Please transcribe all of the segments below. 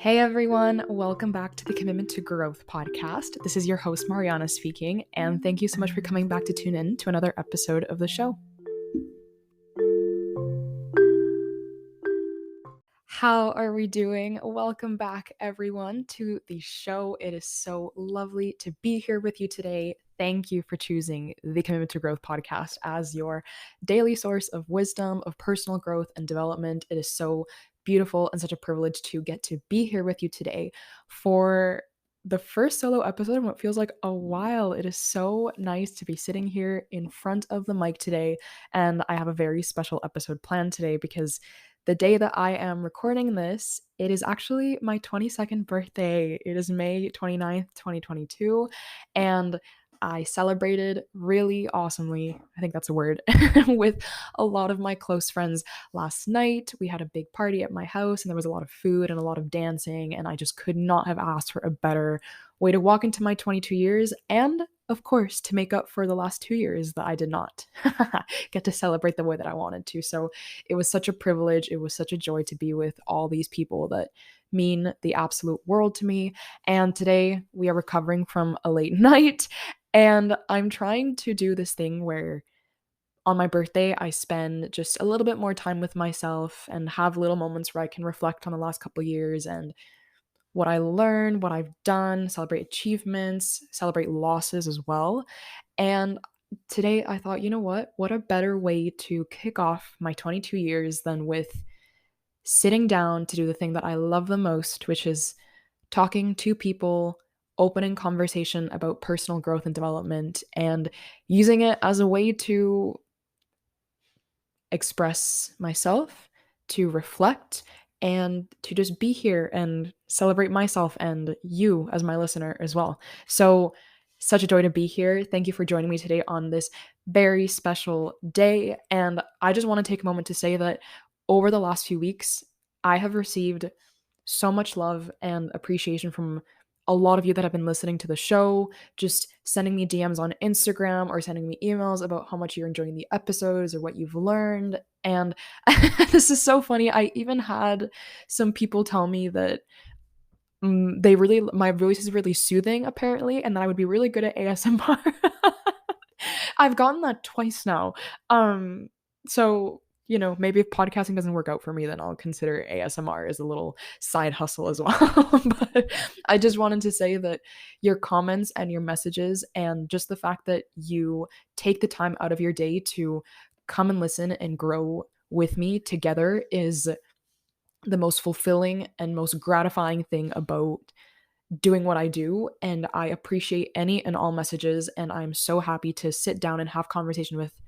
Hey everyone, welcome back to the Commitment to Growth podcast. This is your host, Mariana, speaking, and thank you so much for coming back to tune in to another episode of the show. How are we doing? Welcome back, everyone, to the show. It is so lovely to be here with you today. Thank you for choosing the Commitment to Growth podcast as your daily source of wisdom, of personal growth and development. It is so beautiful and such a privilege to get to be here with you today for the first solo episode in what feels like a while. It is so nice to be sitting here in front of the mic today, and I have a very special episode planned today because the day that I am recording this, it is actually my 22nd birthday. It is May 29th, 2022, and I celebrated really awesomely, I think that's a word, with a lot of my close friends last night. We had a big party at my house and there was a lot of food and a lot of dancing, and I just could not have asked for a better way to walk into my 22 years and, of course, to make up for the last 2 years that I did not get to celebrate the way that I wanted to. So it was such a privilege. It was such a joy to be with all these people that mean the absolute world to me. And today we are recovering from a late night, and I'm trying to do this thing where on my birthday, I spend just a little bit more time with myself and have little moments where I can reflect on the last couple years and what I learned, what I've done, celebrate achievements, celebrate losses as well. And today I thought, you know what? What a better way to kick off my 22 years than with sitting down to do the thing that I love the most, which is talking to people, opening conversation about personal growth and development, and using it as a way to express myself, to reflect, and to just be here and celebrate myself and you as my listener as well. So, such a joy to be here. Thank you for joining me today on this very special day. And I just want to take a moment to say that over the last few weeks, I have received so much love and appreciation from a lot of you that have been listening to the show, just sending me DMs on Instagram or sending me emails about how much you're enjoying the episodes or what you've learned. And this is so funny. I even had some people tell me that my voice is really soothing apparently, and that I would be really good at ASMR. I've gotten that twice now. So maybe if podcasting doesn't work out for me, then I'll consider ASMR as a little side hustle as well. But I just wanted to say that your comments and your messages and just the fact that you take the time out of your day to come and listen and grow with me together is the most fulfilling and most gratifying thing about doing what I do. And I appreciate any and all messages, and I'm so happy to sit down and have conversation with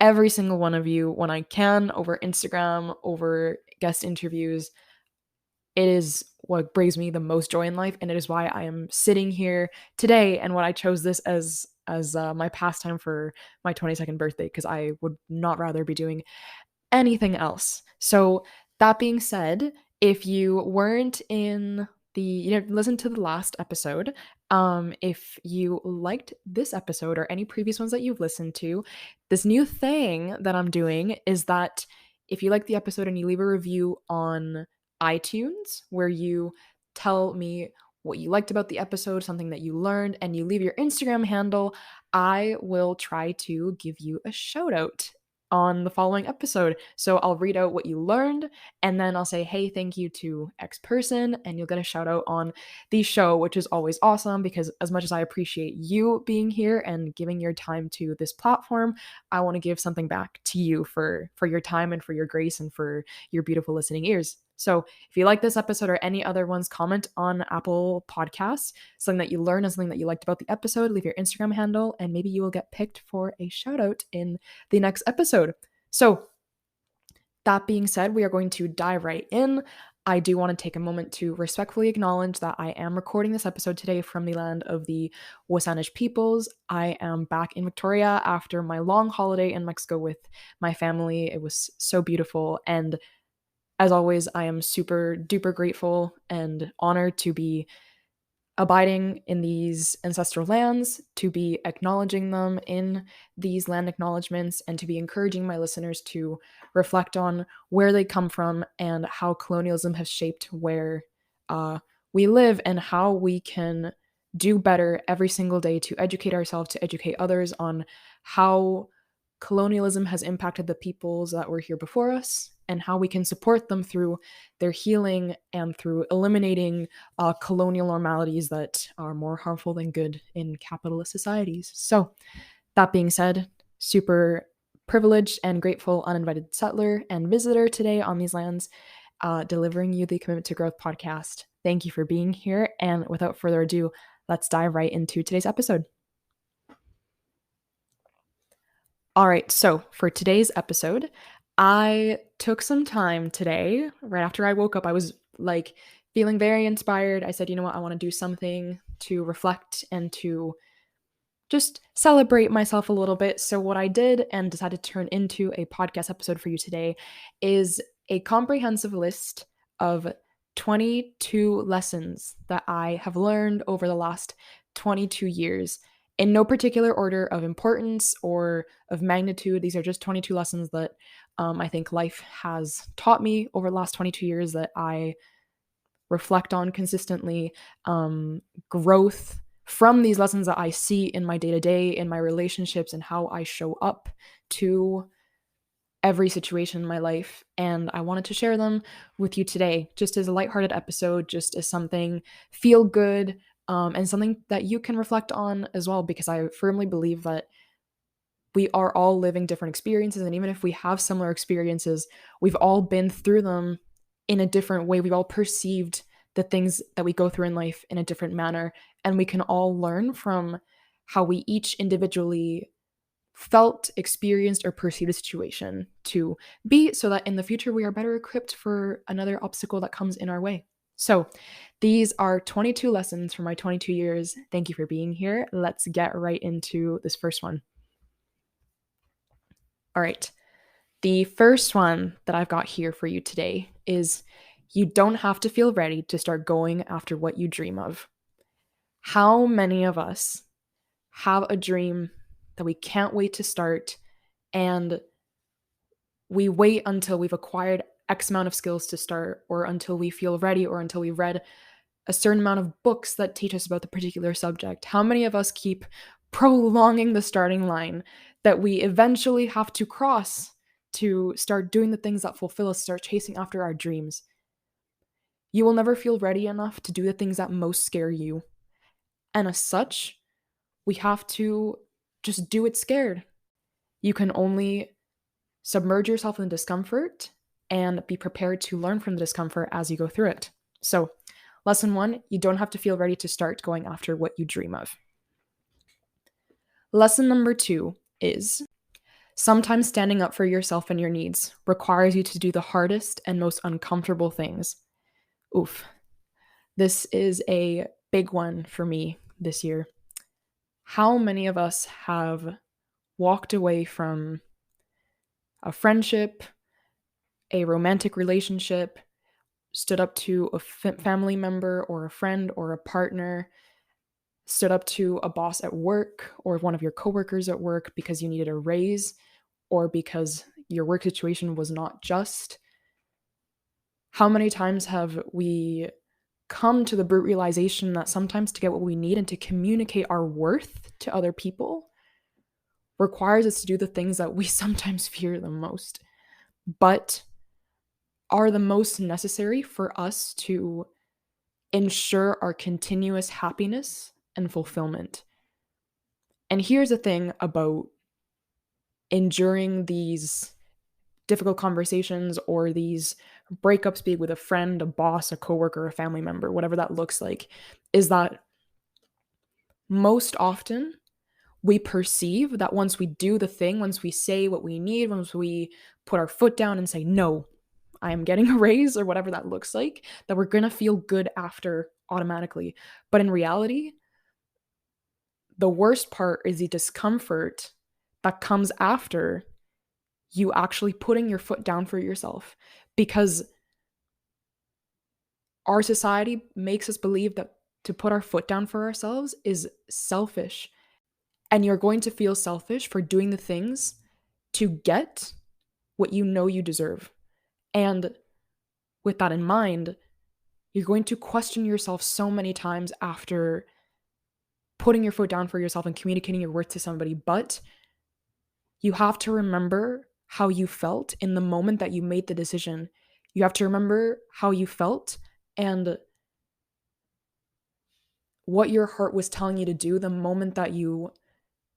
every single one of you when I can, over Instagram, over guest interviews. It is what brings me the most joy in life, and it is why I am sitting here today, and what I chose this as my pastime for my 22nd birthday, because I would not rather be doing anything else. So that being said, if you weren't in listen to the last episode, if you liked this episode or any previous ones that you've listened to, this new thing that I'm doing is that if you like the episode and you leave a review on iTunes where you tell me what you liked about the episode, something that you learned, and you leave your Instagram handle, I will try to give you a shout out on the following episode. So I'll read out what you learned, and then I'll say, hey, thank you to X person, and you'll get a shout out on the show, which is always awesome because as much as I appreciate you being here and giving your time to this platform, I want to give something back to you for your time and for your grace and for your beautiful listening ears. So if you like this episode or any other ones, comment on Apple Podcasts, something that you learned and something that you liked about the episode, leave your Instagram handle, and maybe you will get picked for a shout out in the next episode. So that being said, we are going to dive right in. I do want to take a moment to respectfully acknowledge that I am recording this episode today from the land of the WSÁNEĆ peoples. I am back in Victoria after my long holiday in Mexico with my family. It was so beautiful, and as always, I am super duper grateful and honored to be abiding in these ancestral lands, to be acknowledging them in these land acknowledgements, and to be encouraging my listeners to reflect on where they come from and how colonialism has shaped where we live and how we can do better every single day to educate ourselves, to educate others on how colonialism has impacted the peoples that were here before us and how we can support them through their healing and through eliminating colonial normalities that are more harmful than good in capitalist societies. So, that being said, super privileged and grateful uninvited settler and visitor today on these lands, delivering you the Commitment to Growth podcast. Thank you for being here. And without further ado, let's dive right into today's episode. All right, so for today's episode, I took some time today. Right after I woke up, I was like feeling very inspired. I said, you know what, I want to do something to reflect and to just celebrate myself a little bit. So, what I did and decided to turn into a podcast episode for you today is a comprehensive list of 22 lessons that I have learned over the last 22 years in no particular order of importance or of magnitude. These are just 22 lessons that I think life has taught me over the last 22 years that I reflect on consistently. Growth from these lessons that I see in my day to day, in my relationships, and how I show up to every situation in my life. And I wanted to share them with you today, just as a lighthearted episode, just as something feel good, and something that you can reflect on as well, because I firmly believe that we are all living different experiences. And even if we have similar experiences, we've all been through them in a different way. We've all perceived the things that we go through in life in a different manner. And we can all learn from how we each individually felt, experienced, or perceived a situation to be, so that in the future we are better equipped for another obstacle that comes in our way. So, these are 22 lessons from my 22 years. Thank you for being here. Let's get right into this first one. All right. The first one that I've got here for you today is you don't have to feel ready to start going after what you dream of. How many of us have a dream that we can't wait to start, and we wait until we've acquired X amount of skills to start, or until we feel ready, or until we've read a certain amount of books that teach us about the particular subject? How many of us keep prolonging the starting line that we eventually have to cross to start doing the things that fulfill us, start chasing after our dreams? You will never feel ready enough to do the things that most scare you. And as such, we have to just do it scared. You can only submerge yourself in discomfort and be prepared to learn from the discomfort as you go through it. So, lesson one, you don't have to feel ready to start going after what you dream of. Lesson number two is sometimes standing up for yourself and your needs requires you to do the hardest and most uncomfortable things. Oof. This is a big one for me this year. How many of us have walked away from a friendship, a romantic relationship, stood up to a family member or a friend or a partner, stood up to a boss at work or one of your coworkers at work because you needed a raise or because your work situation was not just? How many times have we come to the brute realization that sometimes to get what we need and to communicate our worth to other people requires us to do the things that we sometimes fear the most, but are the most necessary for us to ensure our continuous happiness and fulfillment? And here's the thing about enduring these difficult conversations or these breakups, be it with a friend, a boss, a coworker, a family member, whatever that looks like, is that most often we perceive that once we do the thing, once we say what we need, once we put our foot down and say, no, I am getting a raise, or whatever that looks like, that we're going to feel good after automatically. But in reality, the worst part is the discomfort that comes after you actually putting your foot down for yourself, because our society makes us believe that to put our foot down for ourselves is selfish. And you're going to feel selfish for doing the things to get what you know you deserve. And with that in mind, You're going to question yourself so many times after putting your foot down for yourself and communicating your worth to somebody, but you have to remember how you felt in the moment that you made the decision. You have to remember how you felt and what your heart was telling you to do the moment that you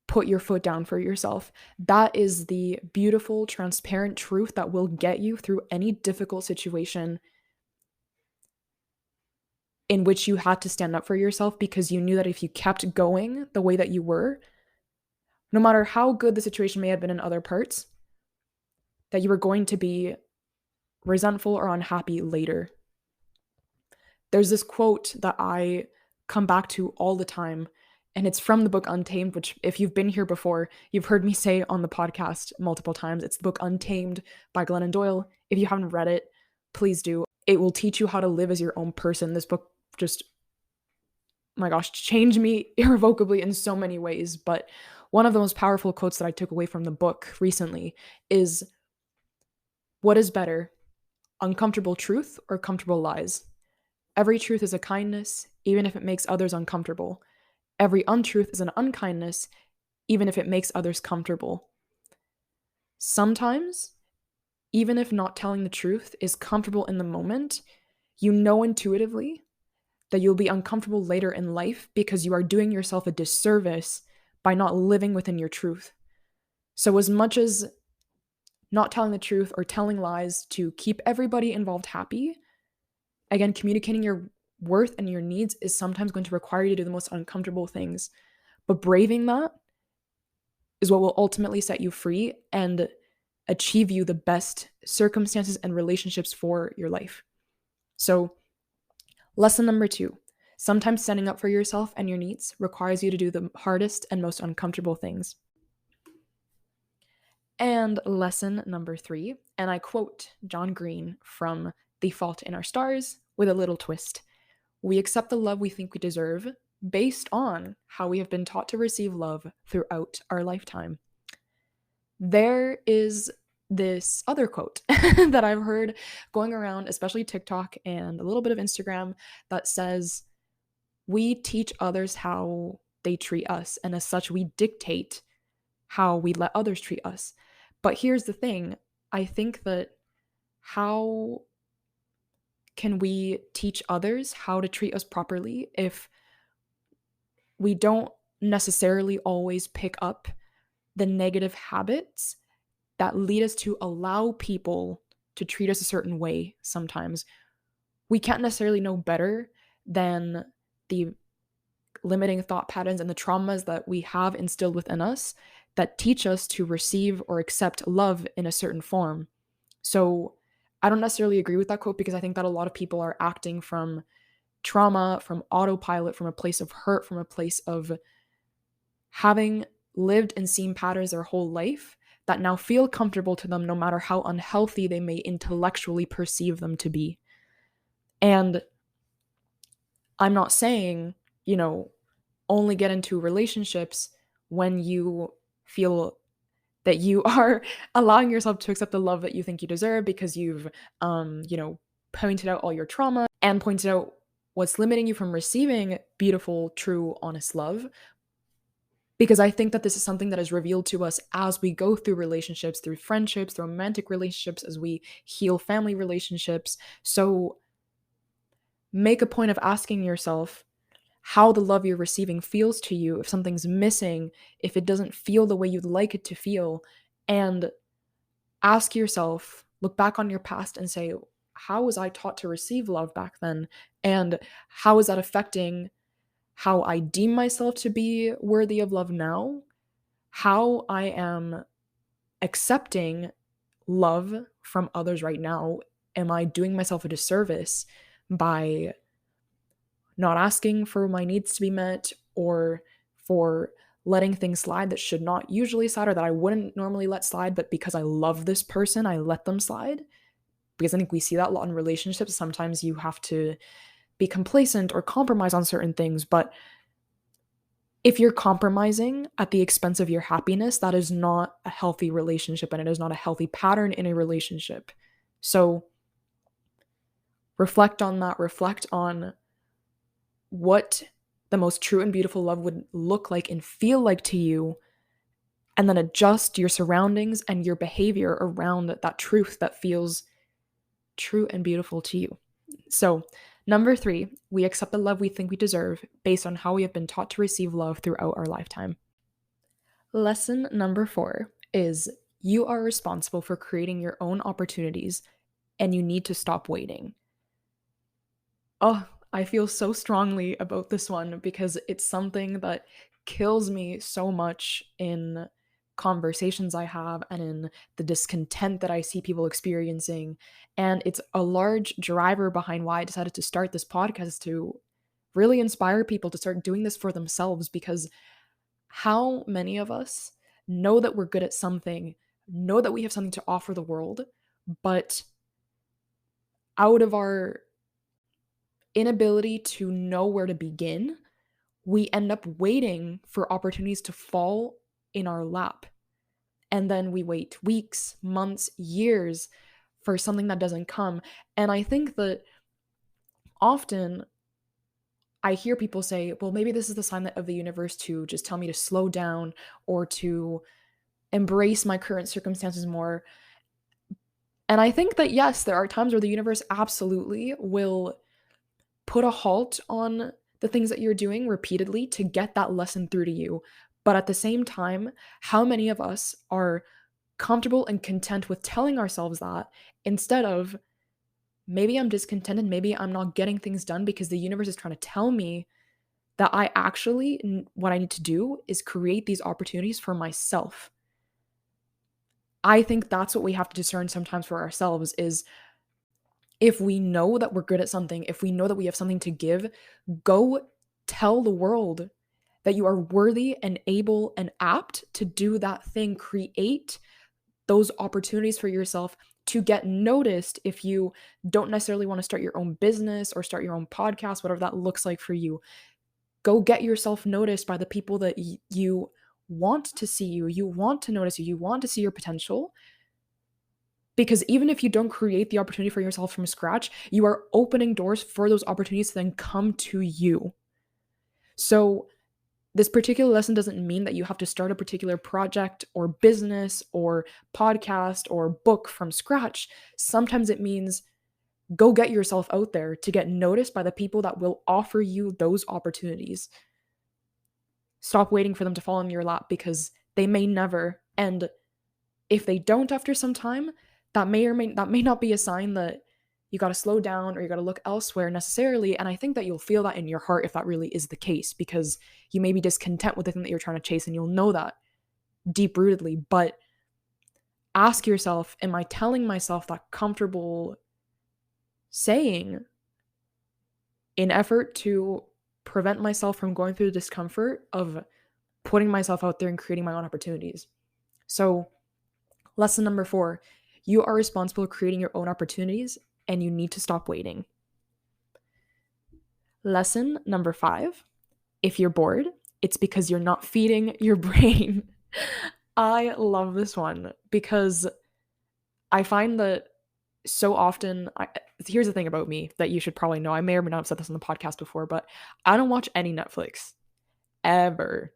put your foot down for yourself. That is the beautiful, transparent truth that will get you through any difficult situation in which you had to stand up for yourself, because you knew that if you kept going the way that you were, no matter how good the situation may have been in other parts, that you were going to be resentful or unhappy later. There's this quote that I come back to all the time, and it's from the book Untamed, which, if you've been here before, you've heard me say on the podcast multiple times. It's the book Untamed by Glennon Doyle. If you haven't read it, please do. It will teach you how to live as your own person. This book just, my gosh, changed me irrevocably in so many ways. But one of the most powerful quotes that I took away from the book recently is, "What is better, uncomfortable truth or comfortable lies? Every truth is a kindness, even if it makes others uncomfortable. Every untruth is an unkindness, even if it makes others comfortable." Sometimes, even if not telling the truth is comfortable in the moment, you know intuitively that you'll be uncomfortable later in life because you are doing yourself a disservice by not living within your truth. So, as much as not telling the truth or telling lies to keep everybody involved happy, again, communicating your worth and your needs is sometimes going to require you to do the most uncomfortable things. But braving that is what will ultimately set you free and achieve you the best circumstances and relationships for your life. So, lesson number 2, sometimes standing up for yourself and your needs requires you to do the hardest and most uncomfortable things. And lesson number 3, and I quote John Green from The Fault in Our Stars with a little twist: "We accept the love we think we deserve based on how we have been taught to receive love throughout our lifetime." There is this other quote that I've heard going around, especially TikTok and a little bit of Instagram, that says, "We teach others how they treat us, and as such, we dictate how we let others treat us." But here's the thing, I think that how can we teach others how to treat us properly if we don't necessarily always pick up the negative habits that lead us to allow people to treat us a certain way sometimes? We can't necessarily know better than the limiting thought patterns and the traumas that we have instilled within us that teach us to receive or accept love in a certain form. So I don't necessarily agree with that quote, because I think that a lot of people are acting from trauma, from autopilot, from a place of hurt, from a place of having lived and seen patterns their whole life that now feel comfortable to them no matter how unhealthy they may intellectually perceive them to be. And I'm not saying, only get into relationships when you feel that you are allowing yourself to accept the love that you think you deserve, because you've, pointed out all your trauma and pointed out what's limiting you from receiving beautiful, true, honest love. Because I think that this is something that is revealed to us as we go through relationships, through friendships, through romantic relationships, as we heal family relationships. So make a point of asking yourself how the love you're receiving feels to you, if something's missing, if it doesn't feel the way you'd like it to feel, and ask yourself, look back on your past and say, how was I taught to receive love back then? And how is that affecting how I deem myself to be worthy of love now? How I am accepting love from others right now? Am I doing myself a disservice by not asking for my needs to be met, or for letting things slide that should not usually slide, or that I wouldn't normally let slide, but because I love this person, I let them slide? Because I think we see that a lot in relationships. Sometimes you have to be complacent or compromise on certain things, but if you're compromising at the expense of your happiness, that is not a healthy relationship, and it is not a healthy pattern in a relationship. So Reflect on that. Reflect on what the most true and beautiful love would look like and feel like to you, and then adjust your surroundings and your behavior around that truth that feels true and beautiful to you. So, number 3, we accept the love we think we deserve based on how we have been taught to receive love throughout our lifetime. Lesson number 4 is you are responsible for creating your own opportunities and you need to stop waiting. Oh, I feel so strongly about this one because it's something that kills me so much in conversations I have and in the discontent that I see people experiencing. And it's a large driver behind why I decided to start this podcast, to really inspire people to start doing this for themselves. Because how many of us know that we're good at something, know that we have something to offer the world, but out of our inability to know where to begin, we end up waiting for opportunities to fall in our lap. And then we wait weeks, months, years for something that doesn't come. And I think that often I hear people say, well, maybe this is the sign of the universe to just tell me to slow down or to embrace my current circumstances more. And I think that, yes, there are times where the universe absolutely will put a halt on the things that you're doing repeatedly to get that lesson through to you. But at the same time, how many of us are comfortable and content with telling ourselves that instead of, maybe I'm discontented, maybe I'm not getting things done because the universe is trying to tell me that I actually, what I need to do is create these opportunities for myself. I think that's what we have to discern sometimes for ourselves is, if we know that we're good at something, if we know that we have something to give, go tell the world that you are worthy and able and apt to do that thing. Create those opportunities for yourself to get noticed. If you don't necessarily want to start your own business or start your own podcast, whatever that looks like for you, go get yourself noticed by the people that you want to see you, you want to notice you want to see your potential. Because even if you don't create the opportunity for yourself from scratch, you are opening doors for those opportunities to then come to you. So, this particular lesson doesn't mean that you have to start a particular project or business or podcast or book from scratch. Sometimes it means go get yourself out there to get noticed by the people that will offer you those opportunities. Stop waiting for them to fall in your lap because they may never. And if they don't after some time, that may not be a sign that you got to slow down or you got to look elsewhere necessarily. And I think that you'll feel that in your heart if that really is the case, because you may be discontent with the thing that you're trying to chase, and you'll know that deep rootedly. But ask yourself, am I telling myself that comfortable saying in effort to prevent myself from going through the discomfort of putting myself out there and creating my own opportunities? So, lesson number 4, you are responsible for creating your own opportunities and you need to stop waiting. Lesson number 5, if you're bored, it's because you're not feeding your brain. I love this one because I find that so often, here's the thing about me that you should probably know. I may or may not have said this on the podcast before, but I don't watch any Netflix ever.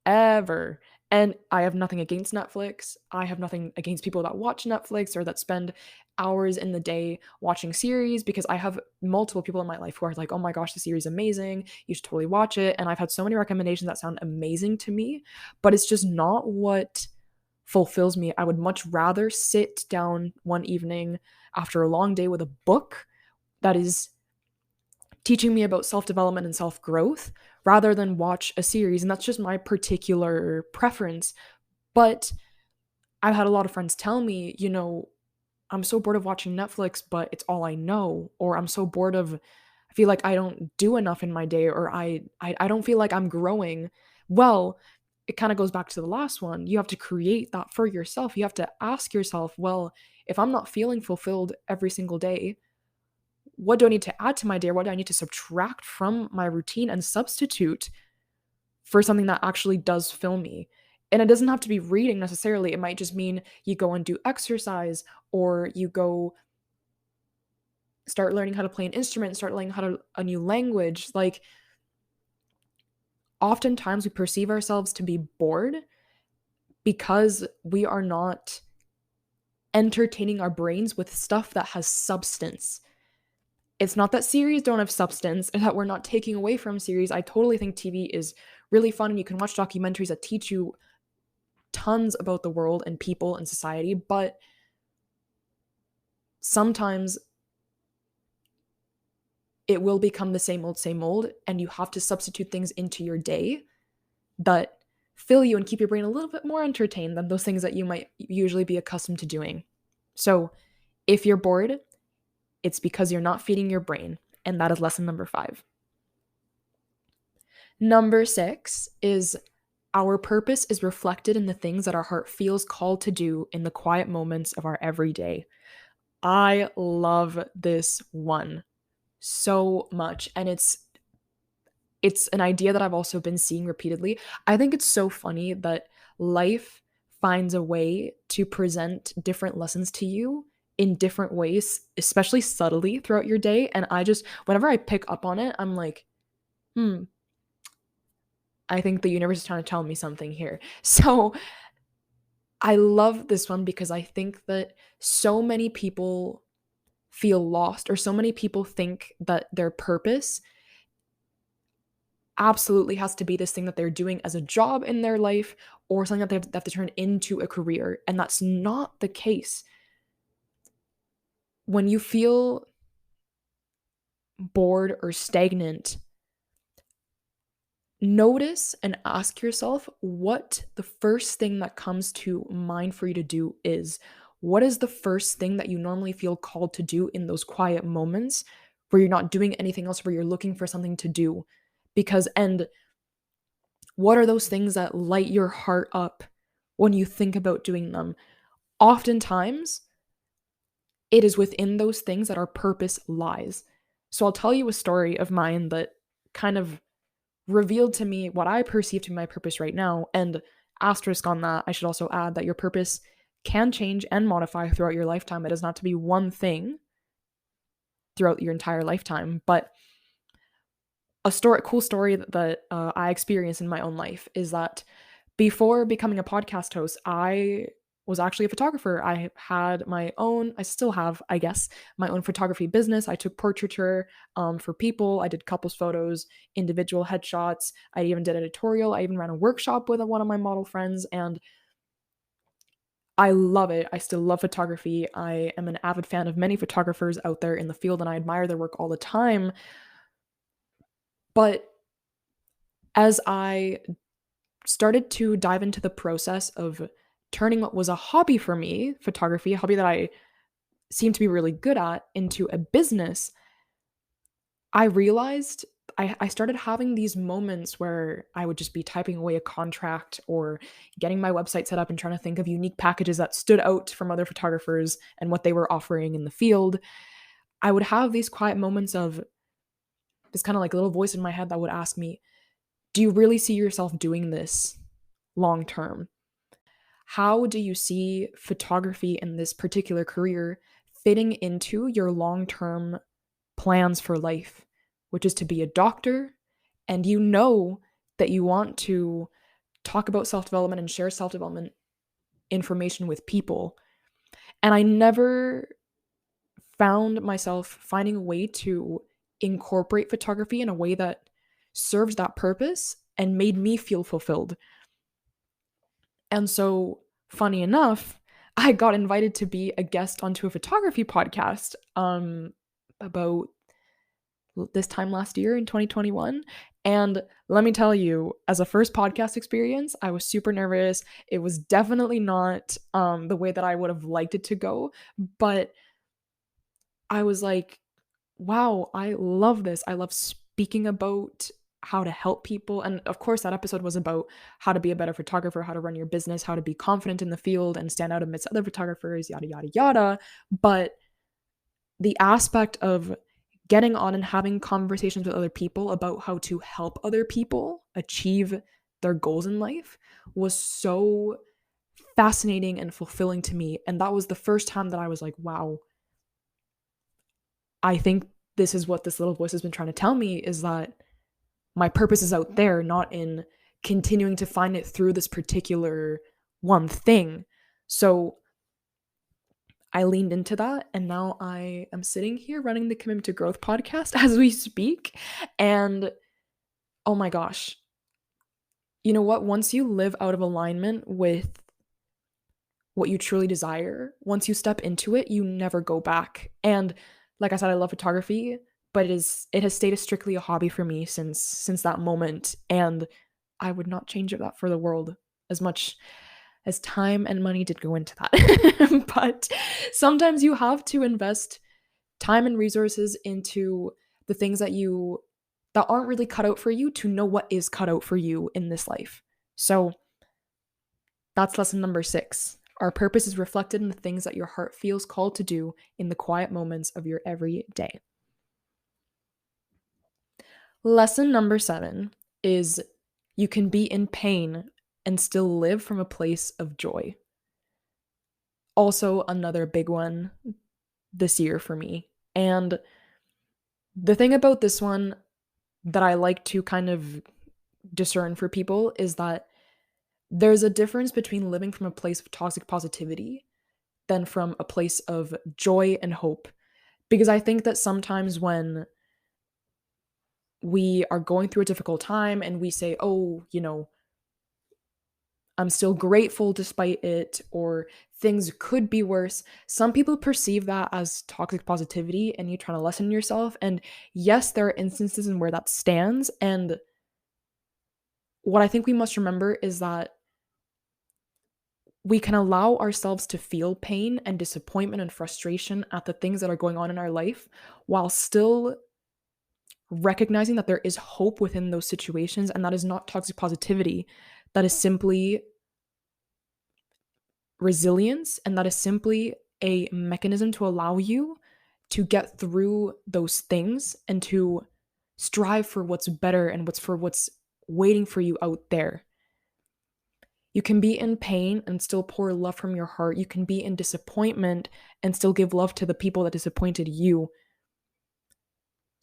Ever. And I have nothing against Netflix. I have nothing against people that watch Netflix or that spend hours in the day watching series, because I have multiple people in my life who are like, oh my gosh, the series is amazing. You should totally watch it. And I've had so many recommendations that sound amazing to me, but it's just not what fulfills me. I would much rather sit down one evening after a long day with a book that is teaching me about self-development and self-growth rather than watch a series. And that's just my particular preference. But I've had a lot of friends tell me, I'm so bored of watching Netflix, but it's all I know. Or I'm so bored of, I feel like I don't do enough in my day, or I don't feel like I'm growing. Well, it kind of goes back to the last one. You have to create that for yourself. You have to ask yourself, well, if I'm not feeling fulfilled every single day, what do I need to add to my day? What do I need to subtract from my routine and substitute for something that actually does fill me? And it doesn't have to be reading necessarily. It might just mean you go and do exercise, or you go start learning how to play an instrument, start learning a new language. Like, oftentimes we perceive ourselves to be bored because we are not entertaining our brains with stuff that has substance. It's not that series don't have substance and that we're not taking away from series. I totally think TV is really fun and you can watch documentaries that teach you tons about the world and people and society, but sometimes it will become the same old, and you have to substitute things into your day that fill you and keep your brain a little bit more entertained than those things that you might usually be accustomed to doing. So if you're bored, it's because you're not feeding your brain, and that is lesson number 5. Number 6 is our purpose is reflected in the things that our heart feels called to do in the quiet moments of our everyday. I love this one so much, and it's an idea that I've also been seeing repeatedly. I think it's so funny that life finds a way to present different lessons to you in different ways, especially subtly throughout your day. And whenever I pick up on it, I'm like, I think the universe is trying to tell me something here. So I love this one because I think that so many people feel lost, or so many people think that their purpose absolutely has to be this thing that they're doing as a job in their life or something that they have to turn into a career. And that's not the case. When you feel bored or stagnant, notice and ask yourself what the first thing that comes to mind for you to do is. What is the first thing that you normally feel called to do in those quiet moments where you're not doing anything else, where you're looking for something to do? And what are those things that light your heart up when you think about doing them? Oftentimes, it is within those things that our purpose lies. So I'll tell you a story of mine that kind of revealed to me what I perceive to be my purpose right now. And asterisk on that, I should also add that your purpose can change and modify throughout your lifetime. It does not to be one thing throughout your entire lifetime. But cool story that I experienced in my own life is that before becoming a podcast host, I was actually a photographer. I still have, I guess, my own photography business. I took portraiture for people. I did couples photos, individual headshots. I even did editorial. I even ran a workshop with one of my model friends, and I love it. I still love photography. I am an avid fan of many photographers out there in the field, and I admire their work all the time. But as I started to dive into the process of turning what was a hobby for me, photography, a hobby that I seemed to be really good at, into a business, I realized I started having these moments where I would just be typing away a contract or getting my website set up and trying to think of unique packages that stood out from other photographers and what they were offering in the field. I would have these quiet moments of this kind of like little voice in my head that would ask me, do you really see yourself doing this long term? How do you see photography and this particular career fitting into your long term plans for life, which is to be a doctor? And you know that you want to talk about self development and share self development information with people. And I never found myself finding a way to incorporate photography in a way that served that purpose and made me feel fulfilled. And so, funny enough, I got invited to be a guest onto a photography podcast about this time last year in 2021. And let me tell you, as a first podcast experience, I was super nervous. It was definitely not the way that I would have liked it to go, but I was like, wow, I love this. I love speaking about how to help people. And of course, that episode was about how to be a better photographer, how to run your business, how to be confident in the field and stand out amidst other photographers, yada, yada, yada. But the aspect of getting on and having conversations with other people about how to help other people achieve their goals in life was so fascinating and fulfilling to me. And that was the first time that I was like, wow, I think this is what this little voice has been trying to tell me, is that my purpose is out there, not in continuing to find it through this particular one thing. So I leaned into that, and now I am sitting here running the Commitment to Growth podcast as we speak. And oh my gosh, you know what? Once you live out of alignment with what you truly desire, once you step into it, you never go back. And like I said, I love photography, but it has stayed strictly a hobby for me since that moment, and I would not change it that for the world, as much as time and money did go into that. But sometimes you have to invest time and resources into the things that aren't really cut out for you, to know what is cut out for you in this life. So that's lesson number 6. Our purpose is reflected in the things that your heart feels called to do in the quiet moments of your everyday. Lesson number 7 is you can be in pain and still live from a place of joy. Also, another big one this year for me. And the thing about this one that I like to kind of discern for people is that there's a difference between living from a place of toxic positivity than from a place of joy and hope. Because I think that sometimes when we are going through a difficult time and we say, oh, I'm still grateful despite it, or things could be worse, some people perceive that as toxic positivity and you trying to lessen yourself. And yes, there are instances in where that stands. And what I think we must remember is that we can allow ourselves to feel pain and disappointment and frustration at the things that are going on in our life, while still recognizing that there is hope within those situations. And that is not toxic positivity. That is simply resilience, and that is simply a mechanism to allow you to get through those things and to strive for what's better and what's waiting for you out there. You can be in pain and still pour love from your heart. You can be in disappointment and still give love to the people that disappointed you.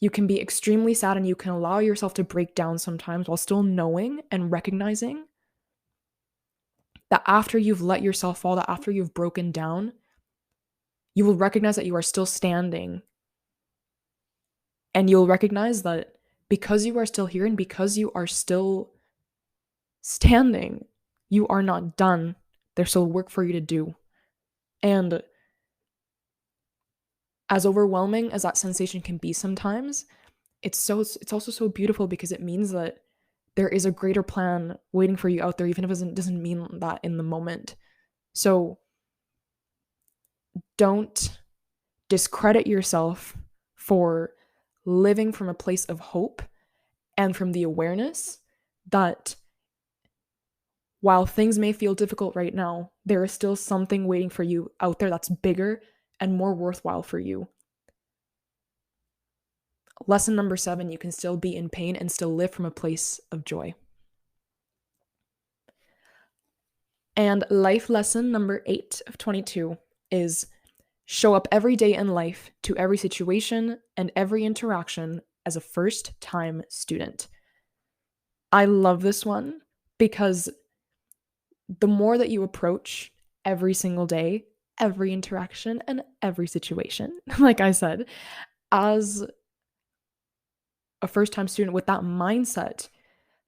You can be extremely sad and you can allow yourself to break down sometimes, while still knowing and recognizing that after you've let yourself fall, that after you've broken down, you will recognize that you are still standing. And you'll recognize that because you are still here and because you are still standing, you are not done. There's still work for you to do. And as overwhelming as that sensation can be sometimes, it's also so beautiful, because it means that there is a greater plan waiting for you out there, even if it doesn't mean that in the moment. So don't discredit yourself for living from a place of hope and from the awareness that while things may feel difficult right now, there is still something waiting for you out there that's bigger and more worthwhile for you. Lesson number 7, you can still be in pain and still live from a place of joy. And life lesson number 8 of 22 is show up every day in life, to every situation and every interaction, as a first-time student. I love this one because the more that you approach every single day, every interaction, and every situation, like I said, as a first-time student with that mindset,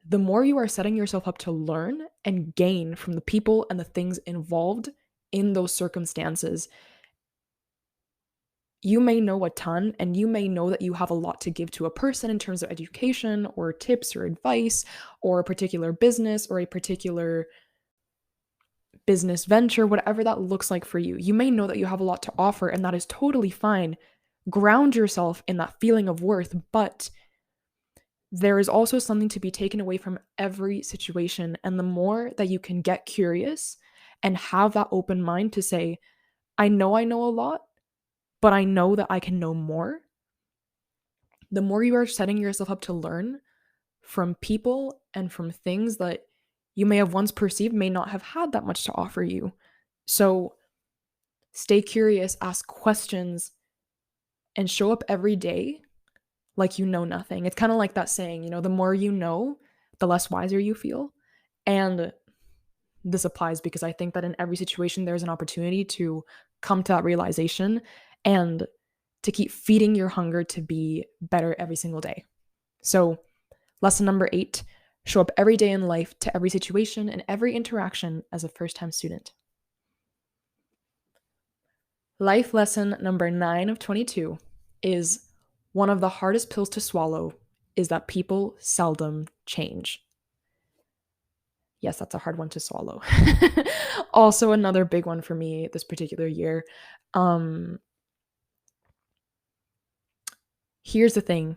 the more you are setting yourself up to learn and gain from the people and the things involved in those circumstances. You may know a ton, and you may know that you have a lot to give to a person in terms of education or tips or advice or a particular business or a particular business venture, whatever that looks like for you. You may know that you have a lot to offer, and that is totally fine. Ground yourself in that feeling of worth, but there is also something to be taken away from every situation. And the more that you can get curious and have that open mind to say, I know a lot, but I know that I can know more. The more you are setting yourself up to learn from people and from things that you may have once perceived may not have had that much to offer you. So stay curious, ask questions, and show up every day like you know nothing. It's kind of like that saying, the more you know, the less wiser you feel. And this applies because I think that in every situation, there's an opportunity to come to that realization and to keep feeding your hunger to be better every single day. So, lesson number 8, show up every day in life to every situation and every interaction as a first time student. Life lesson number 9 of 22 is one of the hardest pills to swallow is that people seldom change. Yes, that's a hard one to swallow. Also, another big one for me this particular year. Here's the thing.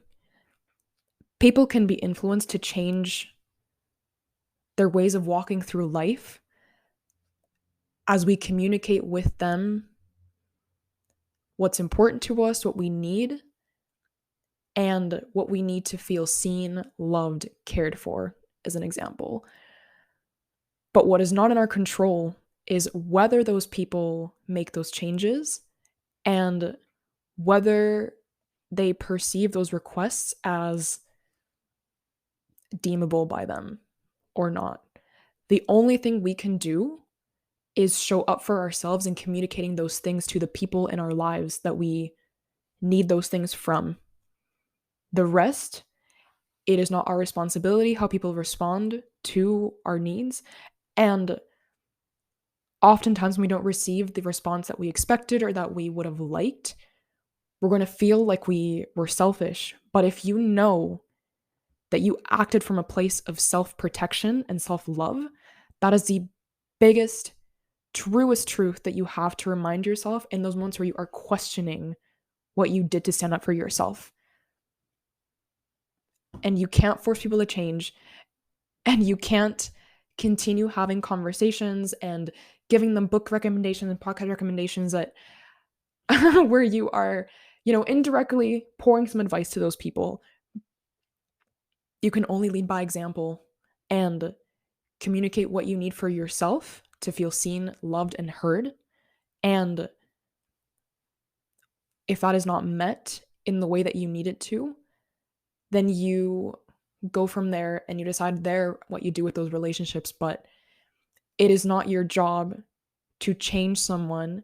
People can be influenced to change their ways of walking through life as we communicate with them what's important to us, what we need, and what we need to feel seen, loved, cared for, as an example. But what is not in our control is whether those people make those changes and whether they perceive those requests as deemable by them or not. The only thing we can do is show up for ourselves and communicating those things to the people in our lives that we need those things from. The rest, it is not our responsibility how people respond to our needs. And oftentimes, when we don't receive the response that we expected or that we would have liked, we're going to feel like we were selfish. But if you know that you acted from a place of self-protection and self-love, that is the biggest, truest truth that you have to remind yourself in those moments where you are questioning what you did to stand up for yourself. And you can't force people to change, and you can't continue having conversations and giving them book recommendations and podcast recommendations that where you are, indirectly pouring some advice to those people. You can only lead by example and communicate what you need for yourself to feel seen, loved, and heard. And if that is not met in the way that you need it to, then you go from there and you decide there what you do with those relationships. But it is not your job to change someone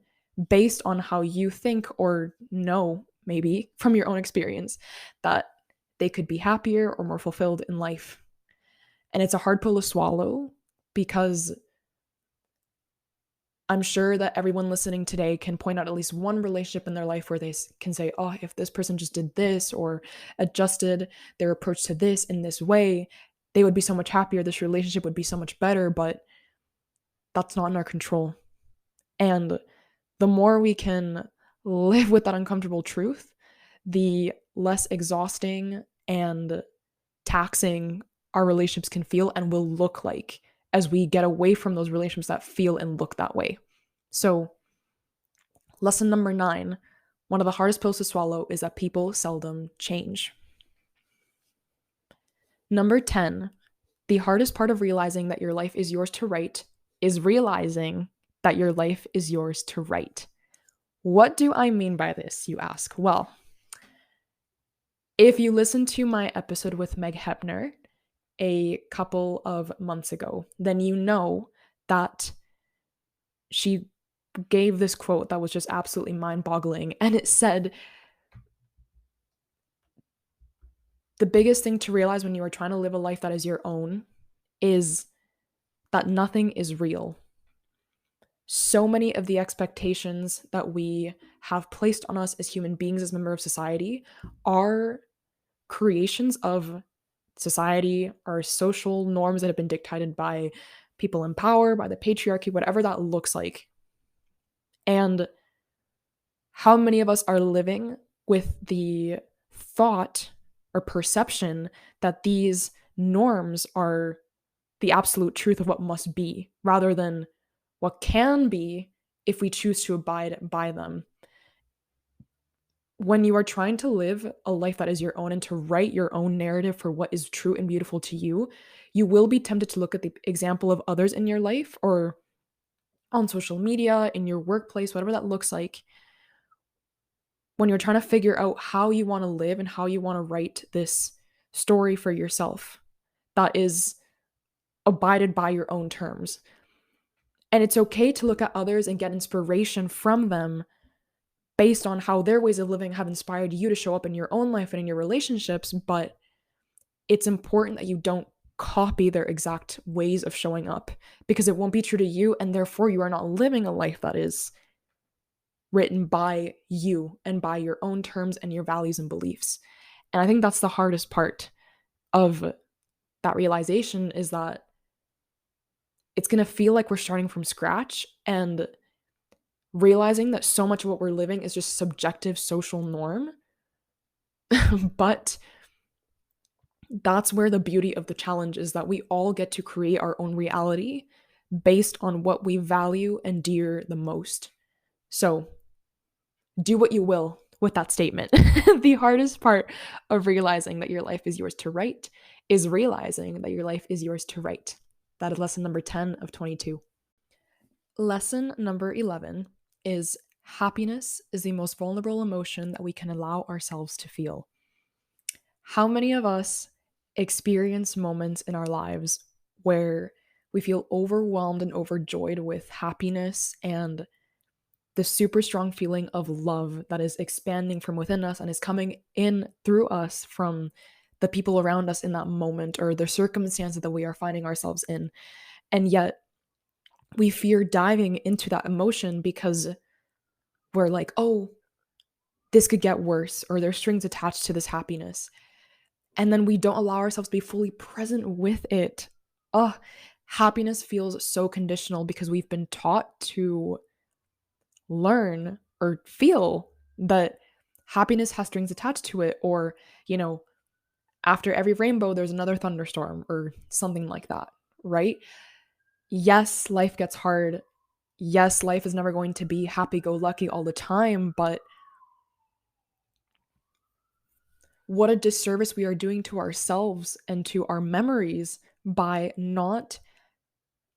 based on how you think or know, maybe from your own experience, that they could be happier or more fulfilled in life. And it's a hard pill to swallow because I'm sure that everyone listening today can point out at least one relationship in their life where they can say, oh, if this person just did this or adjusted their approach to this in this way, they would be so much happier. This relationship would be so much better. But that's not in our control. And the more we can live with that uncomfortable truth, the less exhausting and taxing our relationships can feel and will look like as we get away from those relationships that feel and look that way. So, lesson number 9, one of the hardest pills to swallow is that people seldom change. Number 10, the hardest part of realizing that your life is yours to write is realizing that your life is yours to write. What do I mean by this, you ask? Well, if you listened to my episode with Meg Hepner a couple of months ago, then you know that she gave this quote that was just absolutely mind-boggling. And it said, the biggest thing to realize when you are trying to live a life that is your own is that nothing is real. So many of the expectations that we have placed on us as human beings, as members of society, are creations of society, our social norms that have been dictated by people in power, by the patriarchy, whatever that looks like. And how many of us are living with the thought or perception that these norms are the absolute truth of what must be, rather than what can be if we choose to abide by them. When you are trying to live a life that is your own and to write your own narrative for what is true and beautiful to you, you will be tempted to look at the example of others in your life or on social media, in your workplace, whatever that looks like, when you're trying to figure out how you want to live and how you want to write this story for yourself that is abided by your own terms. And it's okay to look at others and get inspiration from them based on how their ways of living have inspired you to show up in your own life and in your relationships, but it's important that you don't copy their exact ways of showing up because it won't be true to you, and therefore you are not living a life that is written by you and by your own terms and your values and beliefs. And I think that's the hardest part of that realization, is that it's going to feel like we're starting from scratch, and realizing that so much of what we're living is just subjective social norm. But that's where the beauty of the challenge is, that we all get to create our own reality based on what we value and dear the most. So do what you will with that statement. The hardest part of realizing that your life is yours to write is realizing that your life is yours to write. That is lesson number 10 of 22. Lesson number 11 is happiness is the most vulnerable emotion that we can allow ourselves to feel. How many of us experience moments in our lives where we feel overwhelmed and overjoyed with happiness and the super strong feeling of love that is expanding from within us and is coming in through us from the people around us in that moment or the circumstances that we are finding ourselves in? And yet we fear diving into that emotion because we're like, oh, this could get worse, or there's strings attached to this happiness. And then we don't allow ourselves to be fully present with it. Happiness feels so conditional because we've been taught to learn or feel that happiness has strings attached to it, or, after every rainbow, there's another thunderstorm or something like that, right? Yes, life gets hard. Yes, life is never going to be happy-go-lucky all the time, but what a disservice we are doing to ourselves and to our memories by not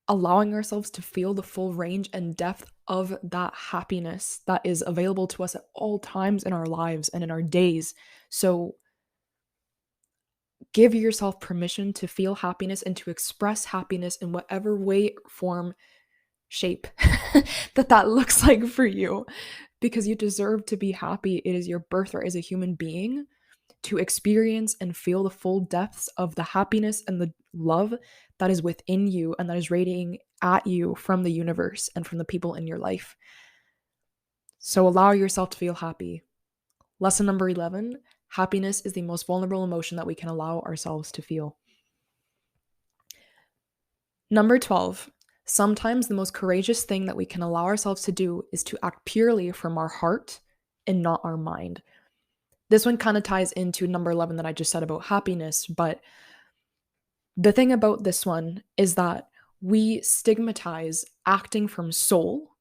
allowing ourselves to feel the full range and depth of that happiness that is available to us at all times in our lives and in our days. So give yourself permission to feel happiness and to express happiness in whatever way, form, shape that looks like for you, because you deserve to be happy. It is your birthright as a human being to experience and feel the full depths of the happiness and the love that is within you and that is radiating at you from the universe and from the people in your life. So allow yourself to feel happy. Lesson number 11, happiness is the most vulnerable emotion that we can allow ourselves to feel. Number 12, sometimes the most courageous thing that we can allow ourselves to do is to act purely from our heart and not our mind. This one kind of ties into number 11 that I just said about happiness, but the thing about this one is that we stigmatize acting from soul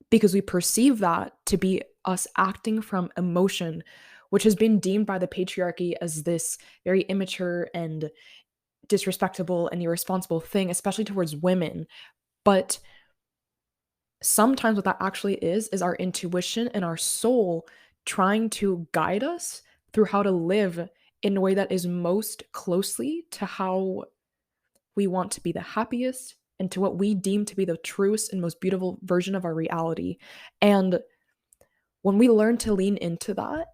because we perceive that to be us acting from emotion, which has been deemed by the patriarchy as this very immature and disrespectable and irresponsible thing, especially towards women. But sometimes what that actually is our intuition and our soul trying to guide us through how to live in a way that is most closely to how we want to be the happiest and to what we deem to be the truest and most beautiful version of our reality. And when we learn to lean into that,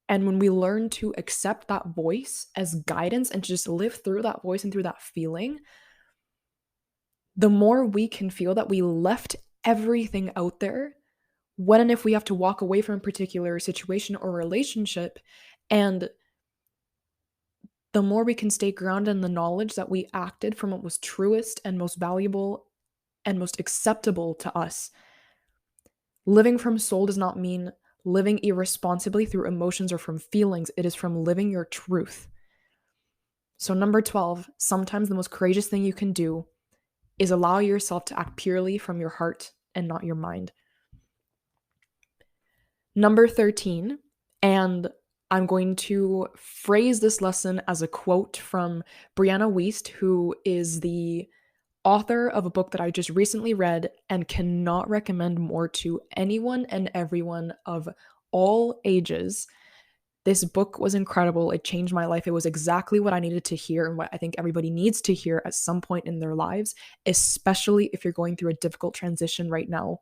and when we learn to accept that voice as guidance and to just live through that voice and through that feeling, the more we can feel that we left everything out there when and if we have to walk away from a particular situation or relationship, and the more we can stay grounded in the knowledge that we acted from what was truest and most valuable and most acceptable to us. Living from soul does not mean living irresponsibly through emotions or from feelings. It is from living your truth. So number 12, sometimes the most courageous thing you can do is allow yourself to act purely from your heart and not your mind. Number 13, and I'm going to phrase this lesson as a quote from Brianna Wiest, who is the author of a book that I just recently read and cannot recommend more to anyone and everyone of all ages. This book was incredible. It changed my life. It was exactly what I needed to hear and what I think everybody needs to hear at some point in their lives, especially if you're going through a difficult transition right now.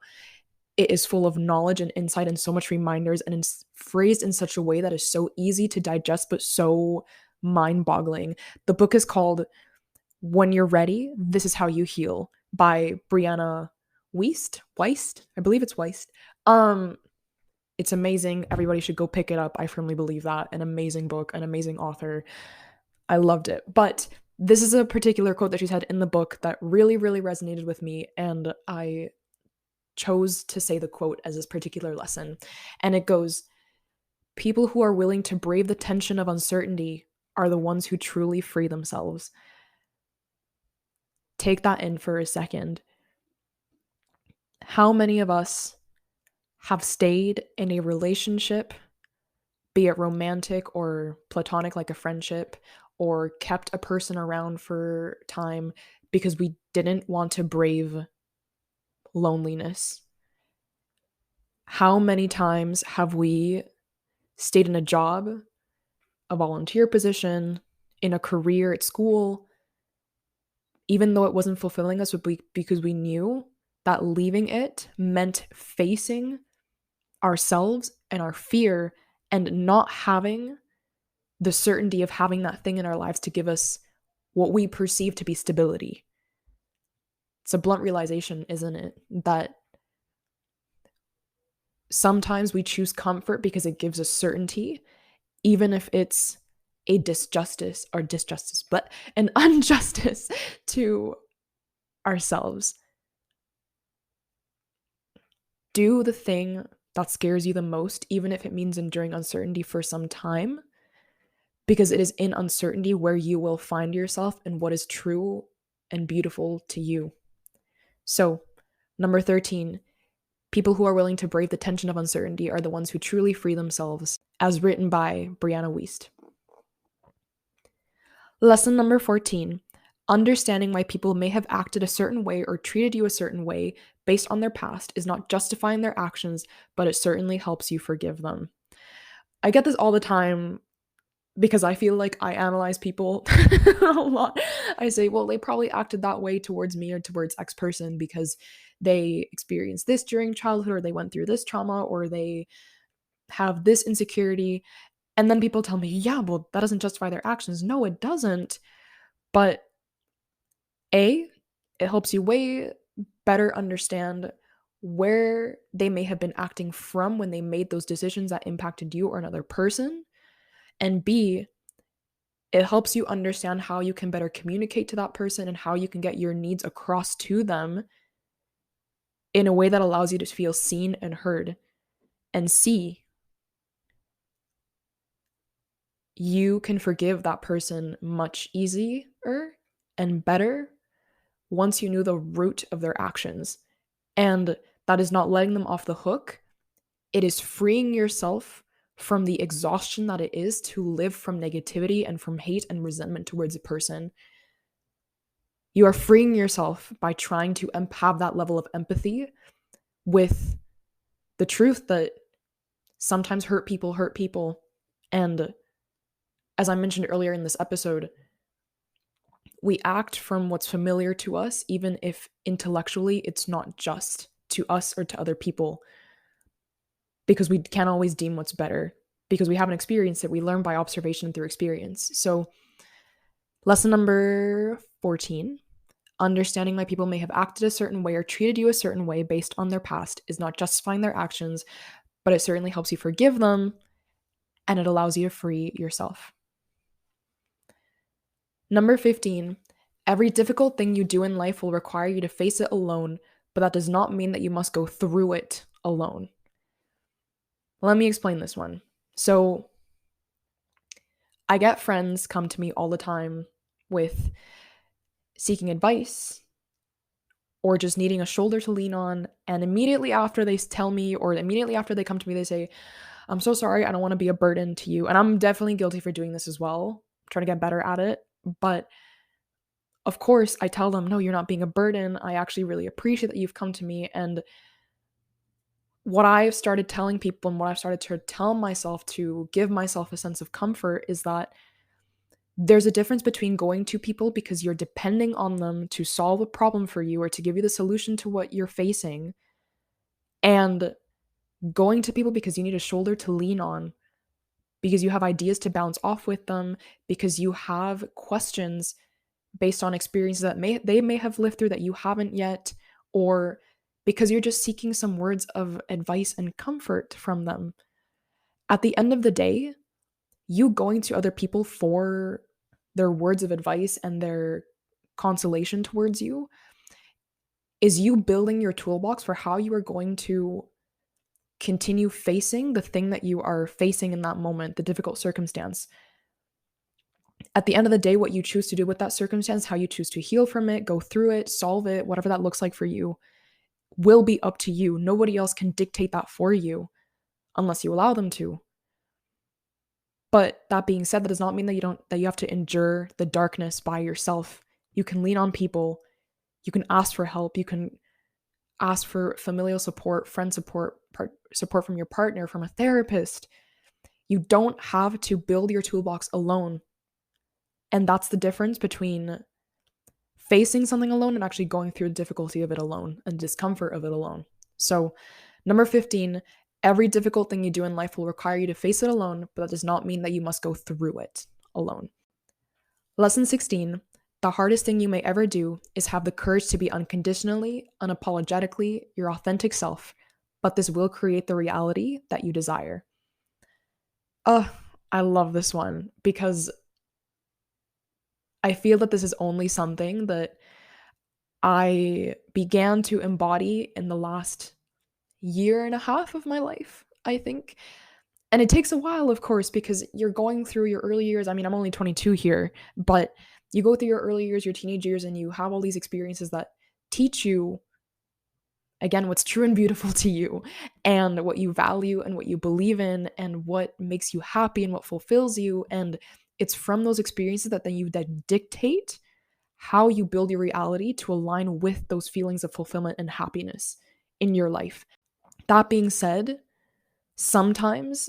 It is full of knowledge and insight and so much reminders, and it's phrased in such a way that is so easy to digest but so mind-boggling. The book is called When You're Ready, This Is How You Heal by Brianna Wiest. I believe it's Wiest. It's amazing. Everybody should go pick it up. I firmly believe that. An amazing book, an amazing author. I loved it. But this is a particular quote that she said in the book that really, really resonated with me, and I chose to say the quote as this particular lesson. And it goes, "People who are willing to brave the tension of uncertainty are the ones who truly free themselves." Take that in for a second. How many of us have stayed in a relationship, be it romantic or platonic, like a friendship, or kept a person around for time because we didn't want to brave loneliness? How many times have we stayed in a job, a volunteer position, in a career at school, even though it wasn't fulfilling us, because we knew that leaving it meant facing ourselves and our fear and not having the certainty of having that thing in our lives to give us what we perceive to be stability. It's a blunt realization, isn't it? That sometimes we choose comfort because it gives us certainty, even if it's a but an injustice to ourselves. Do the thing that scares you the most, even if it means enduring uncertainty for some time, because it is in uncertainty where you will find yourself and what is true and beautiful to you. So, number 13, people who are willing to brave the tension of uncertainty are the ones who truly free themselves, as written by Brianna Wiest. Lesson number 14, understanding why people may have acted a certain way or treated you a certain way based on their past is not justifying their actions, but it certainly helps you forgive them. I get this all the time because I feel like I analyze people a lot. I say, well, they probably acted that way towards me or towards X person because they experienced this during childhood, or they went through this trauma, or they have this insecurity. And then people tell me, yeah, well, that doesn't justify their actions. No, it doesn't. But A, it helps you way better understand where they may have been acting from when they made those decisions that impacted you or another person. And B, it helps you understand how you can better communicate to that person and how you can get your needs across to them in a way that allows you to feel seen and heard. And C, you can forgive that person much easier and better once you knew the root of their actions. And that is not letting them off the hook. It is freeing yourself from the exhaustion that it is to live from negativity and from hate and resentment towards a person. You are freeing yourself by trying to have that level of empathy with the truth that sometimes hurt people. And as I mentioned earlier in this episode, we act from what's familiar to us, even if intellectually it's not just to us or to other people, because we can't always deem what's better, because we haven't experienced it. We learn by observation through experience. So, lesson number 14, understanding why people may have acted a certain way or treated you a certain way based on their past is not justifying their actions, but it certainly helps you forgive them, and it allows you to free yourself. Number 15, every difficult thing you do in life will require you to face it alone, but that does not mean that you must go through it alone. Let me explain this one. So, I get friends come to me all the time with seeking advice or just needing a shoulder to lean on, and immediately after they tell me, or immediately after they come to me, they say, "I'm so sorry, I don't want to be a burden to you." And I'm definitely guilty for doing this as well, trying to get better at it. But of course, I tell them, "No, you're not being a burden. I actually really appreciate that you've come to me." And what I've started telling people and what I've started to tell myself to give myself a sense of comfort is that there's a difference between going to people because you're depending on them to solve a problem for you or to give you the solution to what you're facing, and going to people because you need a shoulder to lean on, because you have ideas to bounce off with them, because you have questions based on experiences that they may have lived through that you haven't yet, or because you're just seeking some words of advice and comfort from them. At the end of the day, you going to other people for their words of advice and their consolation towards you is you building your toolbox for how you are going to continue facing the thing that you are facing in that moment, the difficult circumstance. At the end of the day, what you choose to do with that circumstance, how you choose to heal from it, go through it, solve it, whatever that looks like for you, will be up to you. Nobody else can dictate that for you unless you allow them to. But that being said, that does not mean that you have to endure the darkness by yourself. You can lean on people. You can ask for help. You can ask for familial support, friend support, support from your partner, from a therapist. You don't have to build your toolbox alone. And that's the difference between facing something alone and actually going through the difficulty of it alone and discomfort of it alone. So, number 15, every difficult thing you do in life will require you to face it alone, but that does not mean that you must go through it alone. Lesson 16, the hardest thing you may ever do is have the courage to be unconditionally, unapologetically your authentic self, but this will create the reality that you desire. I love this one because I feel that this is only something that I began to embody in the last year and a half of my life, I think. And it takes a while, of course, because you're going through your early years. I mean, I'm only 22 here, but you go through your early years, your teenage years, and you have all these experiences that teach you, again, what's true and beautiful to you, and what you value, and what you believe in, and what makes you happy, and what fulfills you. And it's from those experiences that then you then dictate how you build your reality to align with those feelings of fulfillment and happiness in your life. That being said, sometimes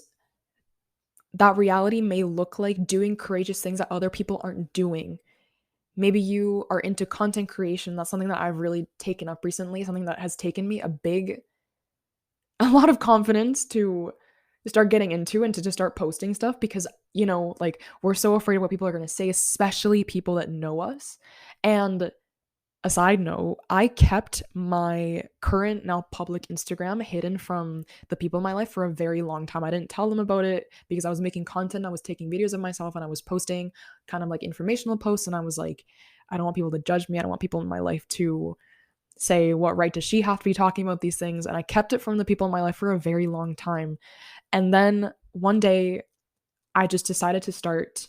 that reality may look like doing courageous things that other people aren't doing. Maybe you are into content creation. That's something that I've really taken up recently, something that has taken me a lot of confidence to start getting into and to just start posting stuff because, like we're so afraid of what people are going to say, especially people that know us. And a side note, I kept my current, now public Instagram hidden from the people in my life for a very long time. I didn't tell them about it because I was making content. I was taking videos of myself and I was posting kind of like informational posts. And I was like, I don't want people to judge me. I don't want people in my life to say, what right does she have to be talking about these things? And I kept it from the people in my life for a very long time. And then one day I just decided to start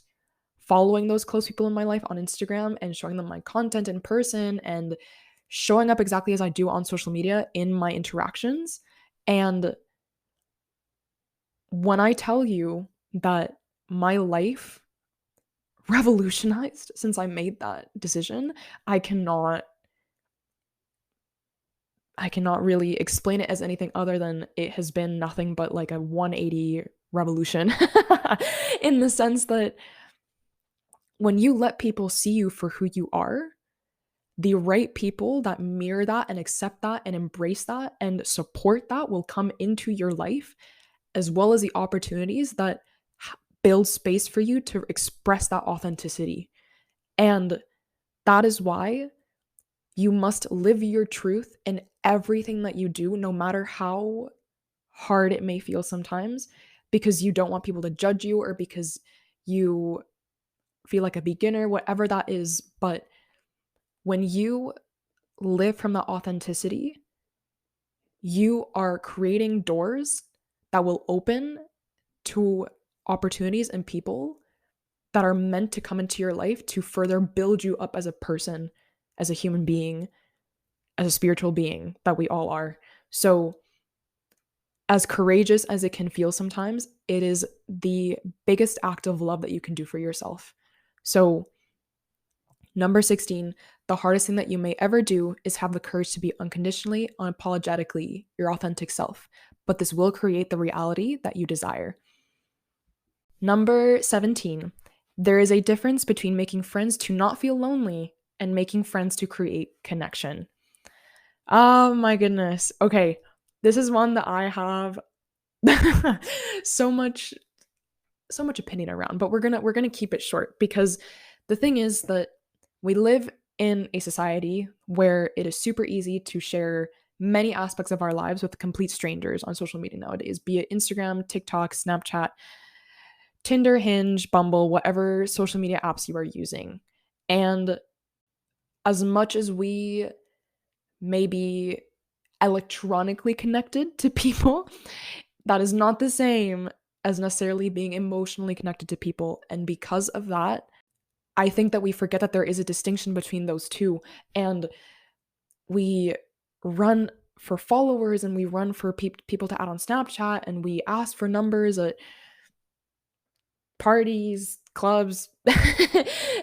following those close people in my life on Instagram and showing them my content in person and showing up exactly as I do on social media in my interactions. And when I tell you that my life revolutionized since I made that decision, I cannot really explain it as anything other than it has been nothing but like a 180 revolution in the sense that when you let people see you for who you are, the right people that mirror that and accept that and embrace that and support that will come into your life, as well as the opportunities that build space for you to express that authenticity. And that is why you must live your truth in everything that you do, no matter how hard it may feel sometimes, because you don't want people to judge you or because you feel like a beginner, whatever that is. But when you live from that authenticity, you are creating doors that will open to opportunities and people that are meant to come into your life to further build you up as a person, as a human being, as a spiritual being that we all are. So, as courageous as it can feel sometimes, it is the biggest act of love that you can do for yourself. So, number 16, the hardest thing that you may ever do is have the courage to be unconditionally, unapologetically your authentic self, but this will create the reality that you desire. Number 17, there is a difference between making friends to not feel lonely and making friends to create connection. Oh my goodness. Okay, this is one that I have so much opinion around, but we're going to keep it short because the thing is that we live in a society where it is super easy to share many aspects of our lives with complete strangers on social media nowadays, be it Instagram, TikTok, Snapchat, Tinder, Hinge, Bumble, whatever social media apps you are using. And as much as we may be electronically connected to people, that is not the same as necessarily being emotionally connected to people. And because of that, I think that we forget that there is a distinction between those two. And we run for followers and we run for people to add on Snapchat, and we ask for numbers at parties, clubs,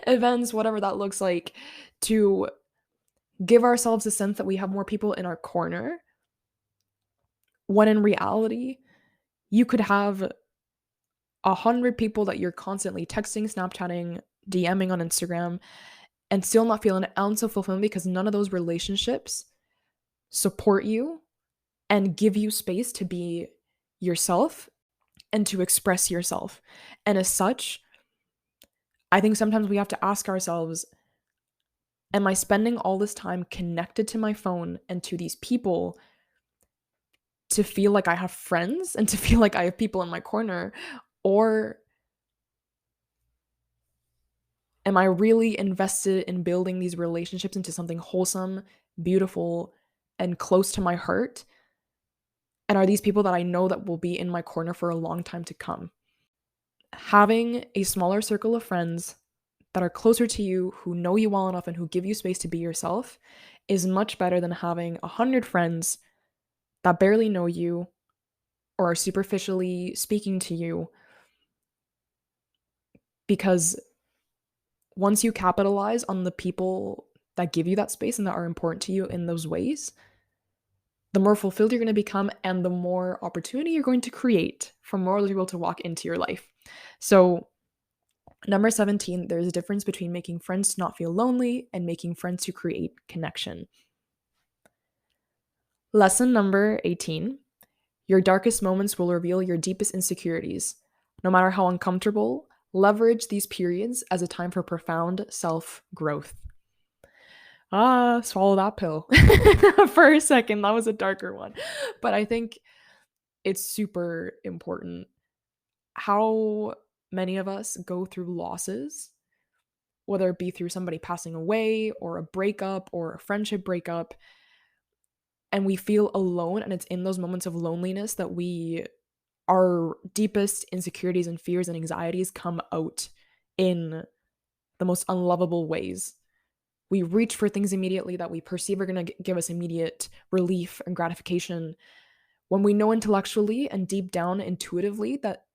events, whatever that looks like, to give ourselves a sense that we have more people in our corner, when in reality, you could have 100 people that you're constantly texting, Snapchatting, DMing on Instagram, and still not feel an ounce of fulfillment because none of those relationships support you and give you space to be yourself and to express yourself. And as such, I think sometimes we have to ask ourselves, am I spending all this time connected to my phone and to these people to feel like I have friends and to feel like I have people in my corner? Or am I really invested in building these relationships into something wholesome, beautiful, and close to my heart? And are these people that I know that will be in my corner for a long time to come? Having a smaller circle of friends that are closer to you, who know you well enough and who give you space to be yourself, is much better than having 100 friends that barely know you or are superficially speaking to you. Because once you capitalize on the people that give you that space and that are important to you in those ways, the more fulfilled you're going to become and the more opportunity you're going to create for more other people to walk into your life. So, number 17, there's a difference between making friends to not feel lonely and making friends to create connection. Lesson number 18, your darkest moments will reveal your deepest insecurities. No matter how uncomfortable, leverage these periods as a time for profound self-growth. Swallow that pill. For a second, that was a darker one. But I think it's super important. How many of us go through losses, whether it be through somebody passing away or a breakup or a friendship breakup, and we feel alone, and it's in those moments of loneliness that our deepest insecurities and fears and anxieties come out in the most unlovable ways. We reach for things immediately that we perceive are going to give us immediate relief and gratification, when we know intellectually and deep down intuitively that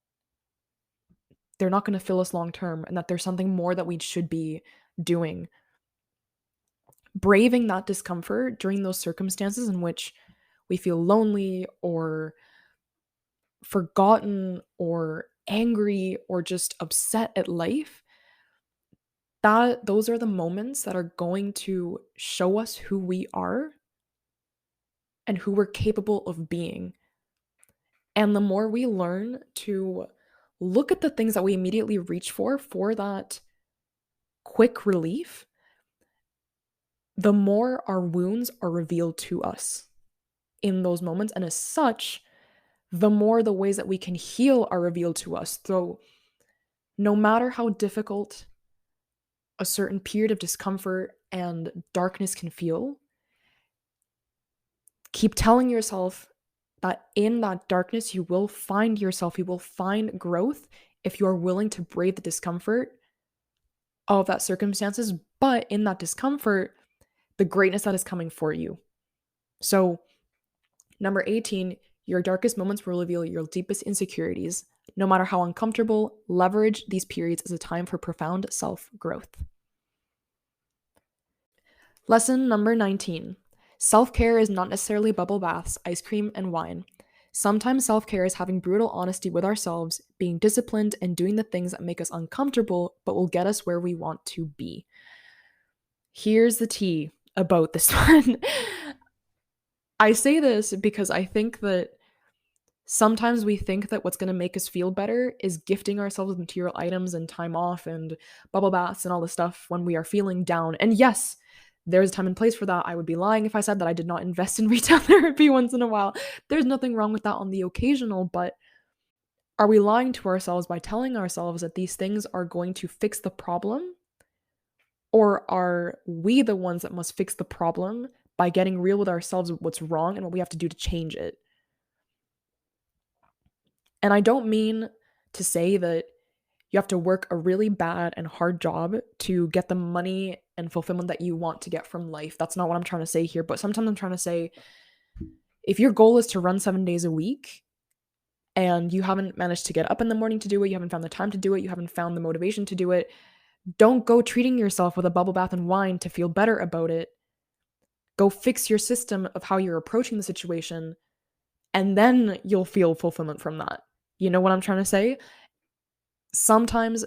they're not going to fill us long term and that there's something more that we should be doing. Braving that discomfort during those circumstances in which we feel lonely or forgotten or angry or just upset at life, those are the moments that are going to show us who we are and who we're capable of being. And the more we learn to look at the things that we immediately reach for that quick relief, the more our wounds are revealed to us in those moments. And as such, the more the ways that we can heal are revealed to us. So no matter how difficult a certain period of discomfort and darkness can feel, keep telling yourself that in that darkness, you will find yourself, you will find growth if you are willing to brave the discomfort of that circumstances, but in that discomfort, the greatness that is coming for you. So, number 18, your darkest moments will reveal your deepest insecurities. No matter how uncomfortable, leverage these periods as a time for profound self-growth. Lesson number 19. Self-care is not necessarily bubble baths, ice cream, and wine. Sometimes self-care is having brutal honesty with ourselves, being disciplined, and doing the things that make us uncomfortable but will get us where we want to be. Here's the tea about this one. I say this because I think that sometimes we think that what's going to make us feel better is gifting ourselves with material items and time off and bubble baths and all this stuff when we are feeling down. And yes, there's a time and place for that. I would be lying if I said that I did not invest in retail therapy once in a while. There's nothing wrong with that on the occasional, but are we lying to ourselves by telling ourselves that these things are going to fix the problem? Or are we the ones that must fix the problem by getting real with ourselves of what's wrong and what we have to do to change it? And I don't mean to say that you have to work a really bad and hard job to get the money and fulfillment that you want to get from life. That's not what I'm trying to say here. But sometimes I'm trying to say, if your goal is to run 7 days a week and you haven't managed to get up in the morning to do it, you haven't found the time to do it, you haven't found the motivation to do it, don't go treating yourself with a bubble bath and wine to feel better about it. Go fix your system of how you're approaching the situation, and then you'll feel fulfillment from that. You know what I'm trying to say? Sometimes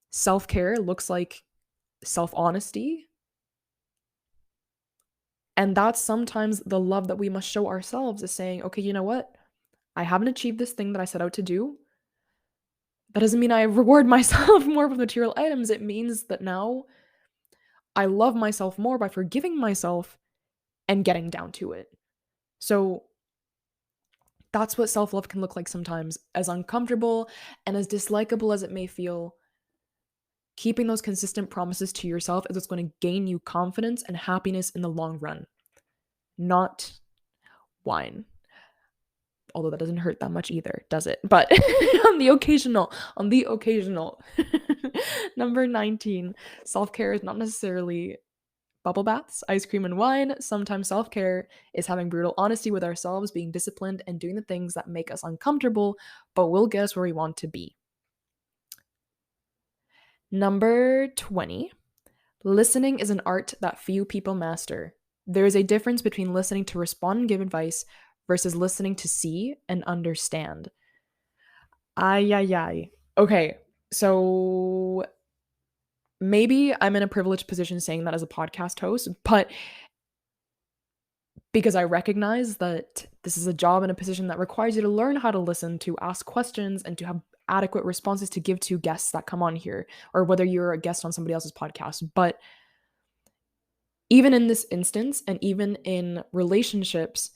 self-care looks like self-honesty. And that's sometimes the love that we must show ourselves, is saying, okay, you know what? I haven't achieved this thing that I set out to do. That doesn't mean I reward myself more with material items. It means that now I love myself more by forgiving myself and getting down to it. So that's what self-love can look like sometimes, as uncomfortable and as dislikable as it may feel. Keeping those consistent promises to yourself is what's going to gain you confidence and happiness in the long run, not wine. Although that doesn't hurt that much either, does it? But on the occasional. Number 19, self-care is not necessarily bubble baths, ice cream, and wine. Sometimes self-care is having brutal honesty with ourselves, being disciplined, and doing the things that make us uncomfortable, but will get us where we want to be. Number 20, listening is an art that few people master. There is a difference between listening to respond and give advice versus listening to see and understand. Ay, ay, ay. Okay, so maybe I'm in a privileged position saying that as a podcast host, but because I recognize that this is a job and a position that requires you to learn how to listen, to ask questions, and to have adequate responses to give to guests that come on here, or whether you're a guest on somebody else's podcast. But even in this instance, and even in relationships,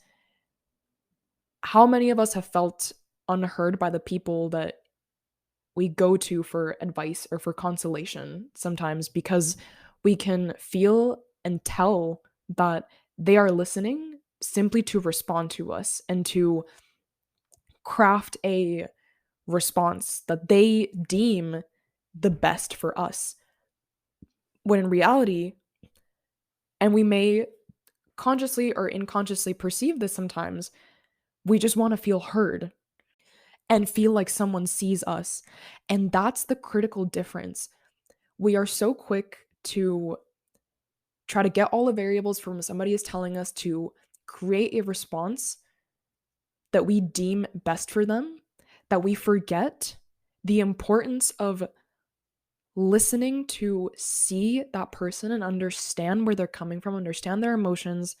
how many of us have felt unheard by the people that we go to for advice or for consolation sometimes, because we can feel and tell that they are listening simply to respond to us and to craft a response that they deem the best for us. When in reality, and we may consciously or unconsciously perceive this sometimes, we just want to feel heard and feel like someone sees us. And that's the critical difference. We are so quick to try to get all the variables from what somebody is telling us to create a response that we deem best for them, that we forget the importance of listening to see that person and understand where they're coming from, understand their emotions,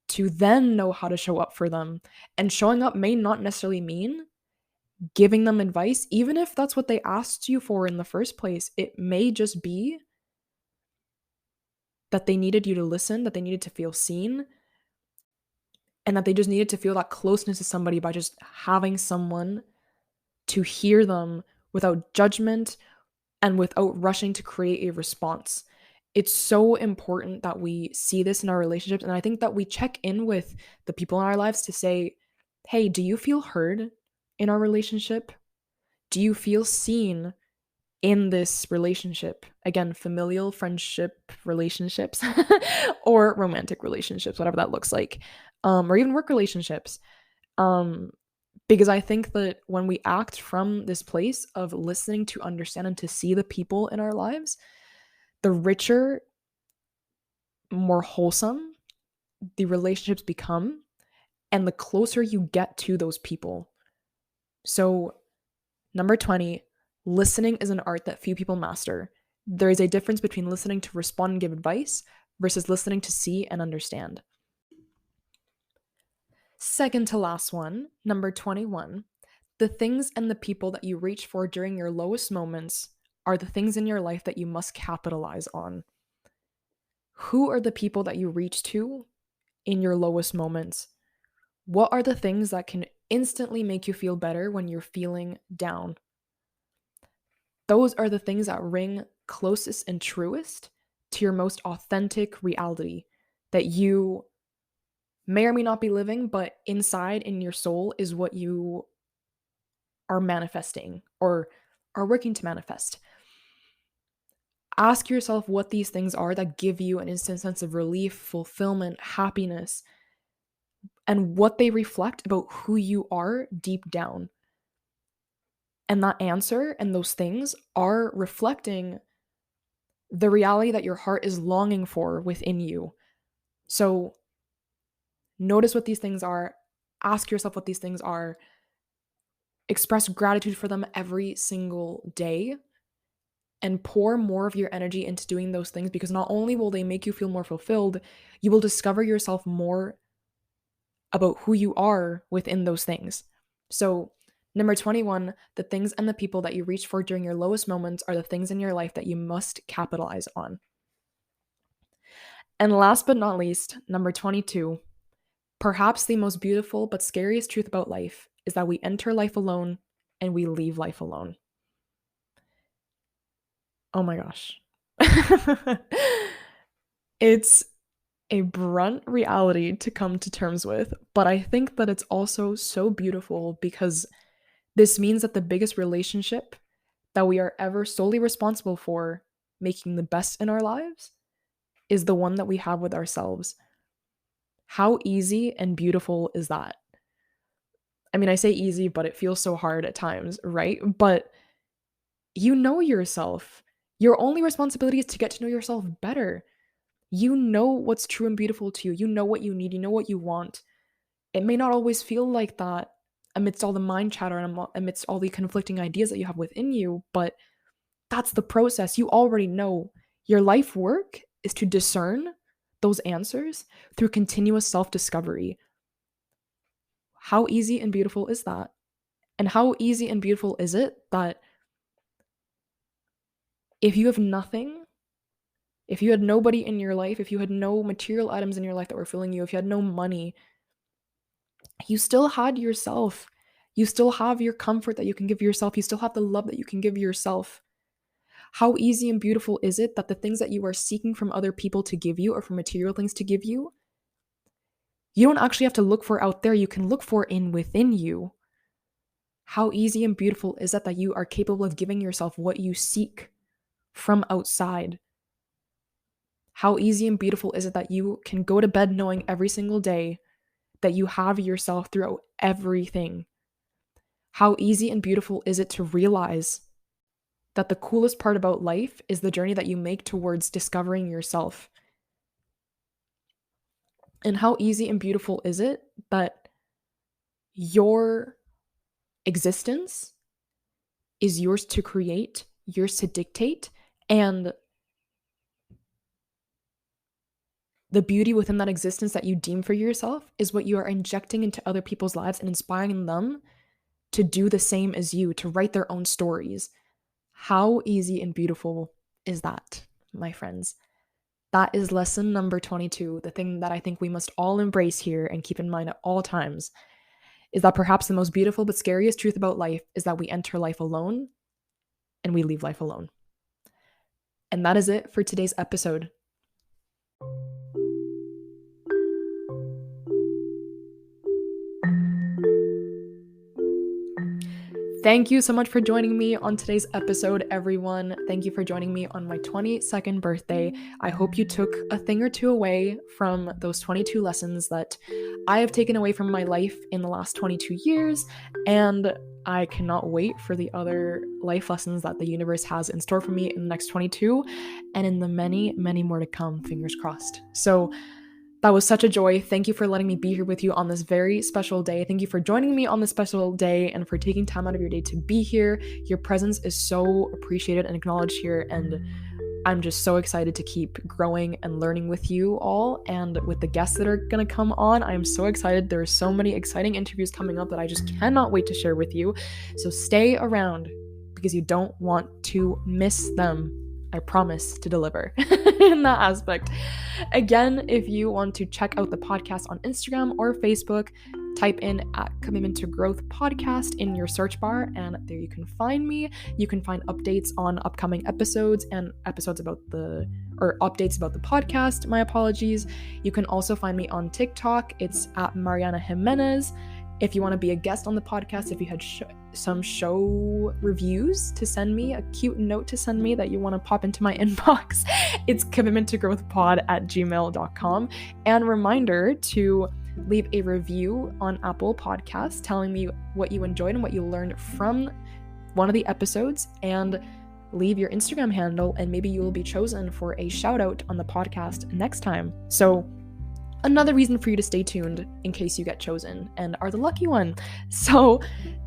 to then know how to show up for them. And showing up may not necessarily mean giving them advice, even if that's what they asked you for in the first place. It may just be that they needed you to listen, that they needed to feel seen, and that they just needed to feel that closeness to somebody by just having someone to hear them without judgment and without rushing to create a response. It's so important that we see this in our relationships, and I think that we check in with the people in our lives to say, hey, do you feel heard in our relationship? Do you feel seen in this relationship? Again, familial, friendship relationships, or romantic relationships, whatever that looks like, or even work relationships. Because I think that when we act from this place of listening to understand and to see the people in our lives, the richer, more wholesome the relationships become, and the closer you get to those people. So, number 20, listening is an art that few people master. There is a difference between listening to respond and give advice versus listening to see and understand. Second to last one, number 21, the things and the people that you reach for during your lowest moments are the things in your life that you must capitalize on. Who are the people that you reach to in your lowest moments? What are the things that can instantly make you feel better when you're feeling down? Those are the things that ring closest and truest to your most authentic reality that you may or may not be living, but inside in your soul is what you are manifesting or are working to manifest. Ask yourself what these things are that give you an instant sense of relief, fulfillment, happiness, and what they reflect about who you are deep down. And that answer and those things are reflecting the reality that your heart is longing for within you. So notice what these things are, ask yourself what these things are, express gratitude for them every single day, and pour more of your energy into doing those things, because not only will they make you feel more fulfilled, you will discover yourself more about who you are within those things. So, number 21, the things and the people that you reach for during your lowest moments are the things in your life that you must capitalize on. And last but not least, number 22, perhaps the most beautiful but scariest truth about life is that we enter life alone and we leave life alone. Oh my gosh. It's a blunt reality to come to terms with, but I think that it's also so beautiful because this means that the biggest relationship that we are ever solely responsible for making the best in our lives is the one that we have with ourselves. How easy and beautiful is that? I mean, I say easy, but it feels so hard at times, right? But you know yourself. Your only responsibility is to get to know yourself better. You know what's true and beautiful to you. You know what you need. You know what you want. It may not always feel like that amidst all the mind chatter and amidst all the conflicting ideas that you have within you, but that's the process. You already know. Your life work is to discern those answers through continuous self-discovery. How easy and beautiful is that? And how easy and beautiful is it that if you have nothing, if you had nobody in your life, if you had no material items in your life that were filling you, if you had no money, you still had yourself. You still have your comfort that you can give yourself. You still have the love that you can give yourself. How easy and beautiful is it that the things that you are seeking from other people to give you or from material things to give you, you don't actually have to look for out there. You can look for in within you. How easy and beautiful is it that you are capable of giving yourself what you seek from outside? How easy and beautiful is it that you can go to bed knowing every single day that you have yourself throughout everything? How easy and beautiful is it to realize that the coolest part about life is the journey that you make towards discovering yourself? And how easy and beautiful is it that your existence is yours to create, yours to dictate, and the beauty within that existence that you deem for yourself is what you are injecting into other people's lives and inspiring them to do the same as you, to write their own stories. How easy and beautiful is that, my friends? That is lesson number 22. The thing that I think we must all embrace here and keep in mind at all times is that perhaps the most beautiful but scariest truth about life is that we enter life alone and we leave life alone. And that is it for today's episode. Thank you so much for joining me on today's episode, everyone. Thank you for joining me on my 22nd birthday. I hope you took a thing or two away from those 22 lessons that I have taken away from my life in the last 22 years, and I cannot wait for the other life lessons that the universe has in store for me in the next 22 and in the many, many more to come, fingers crossed. So That was such a joy. Thank you for letting me be here with you on this very special day. Thank you for joining me on this special day and for taking time out of your day to be here. Your presence is so appreciated and acknowledged here, and I'm just so excited to keep growing and learning with you all and with the guests that are going to come on. I'm so excited. There are so many exciting interviews coming up that I just cannot wait to share with you. So stay around because you don't want to miss them. I promise to deliver in that aspect. Again, if you want to check out the podcast on Instagram or Facebook, type in at Commitment to Growth Podcast in your search bar, and there you can find me. You can find updates on upcoming episodes and updates about the podcast. My apologies. You can also find me on TikTok. It's at Mariana Jimenez. If you want to be a guest on the podcast, if you had some show reviews to send me, a cute note to send me that you want to pop into my inbox, it's commitmenttogrowthpod@gmail.com. And reminder to leave a review on Apple Podcasts telling me what you enjoyed and what you learned from one of the episodes, and leave your Instagram handle, and maybe you will be chosen for a shout out on the podcast next time. So another reason for you to stay tuned in case you get chosen and are the lucky one. So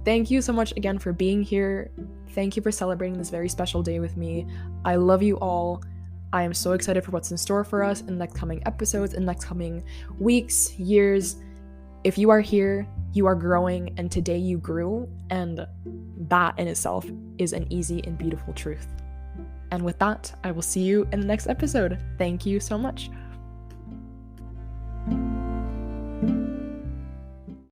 thank you so much again for being here. Thank you for celebrating this very special day with me. I love you all. I am so excited for what's in store for us in the next coming episodes, in the next coming weeks, years. If you are here, you are growing, and today you grew, and that in itself is an easy and beautiful truth. And with that, I will see you in the next episode. Thank you so much.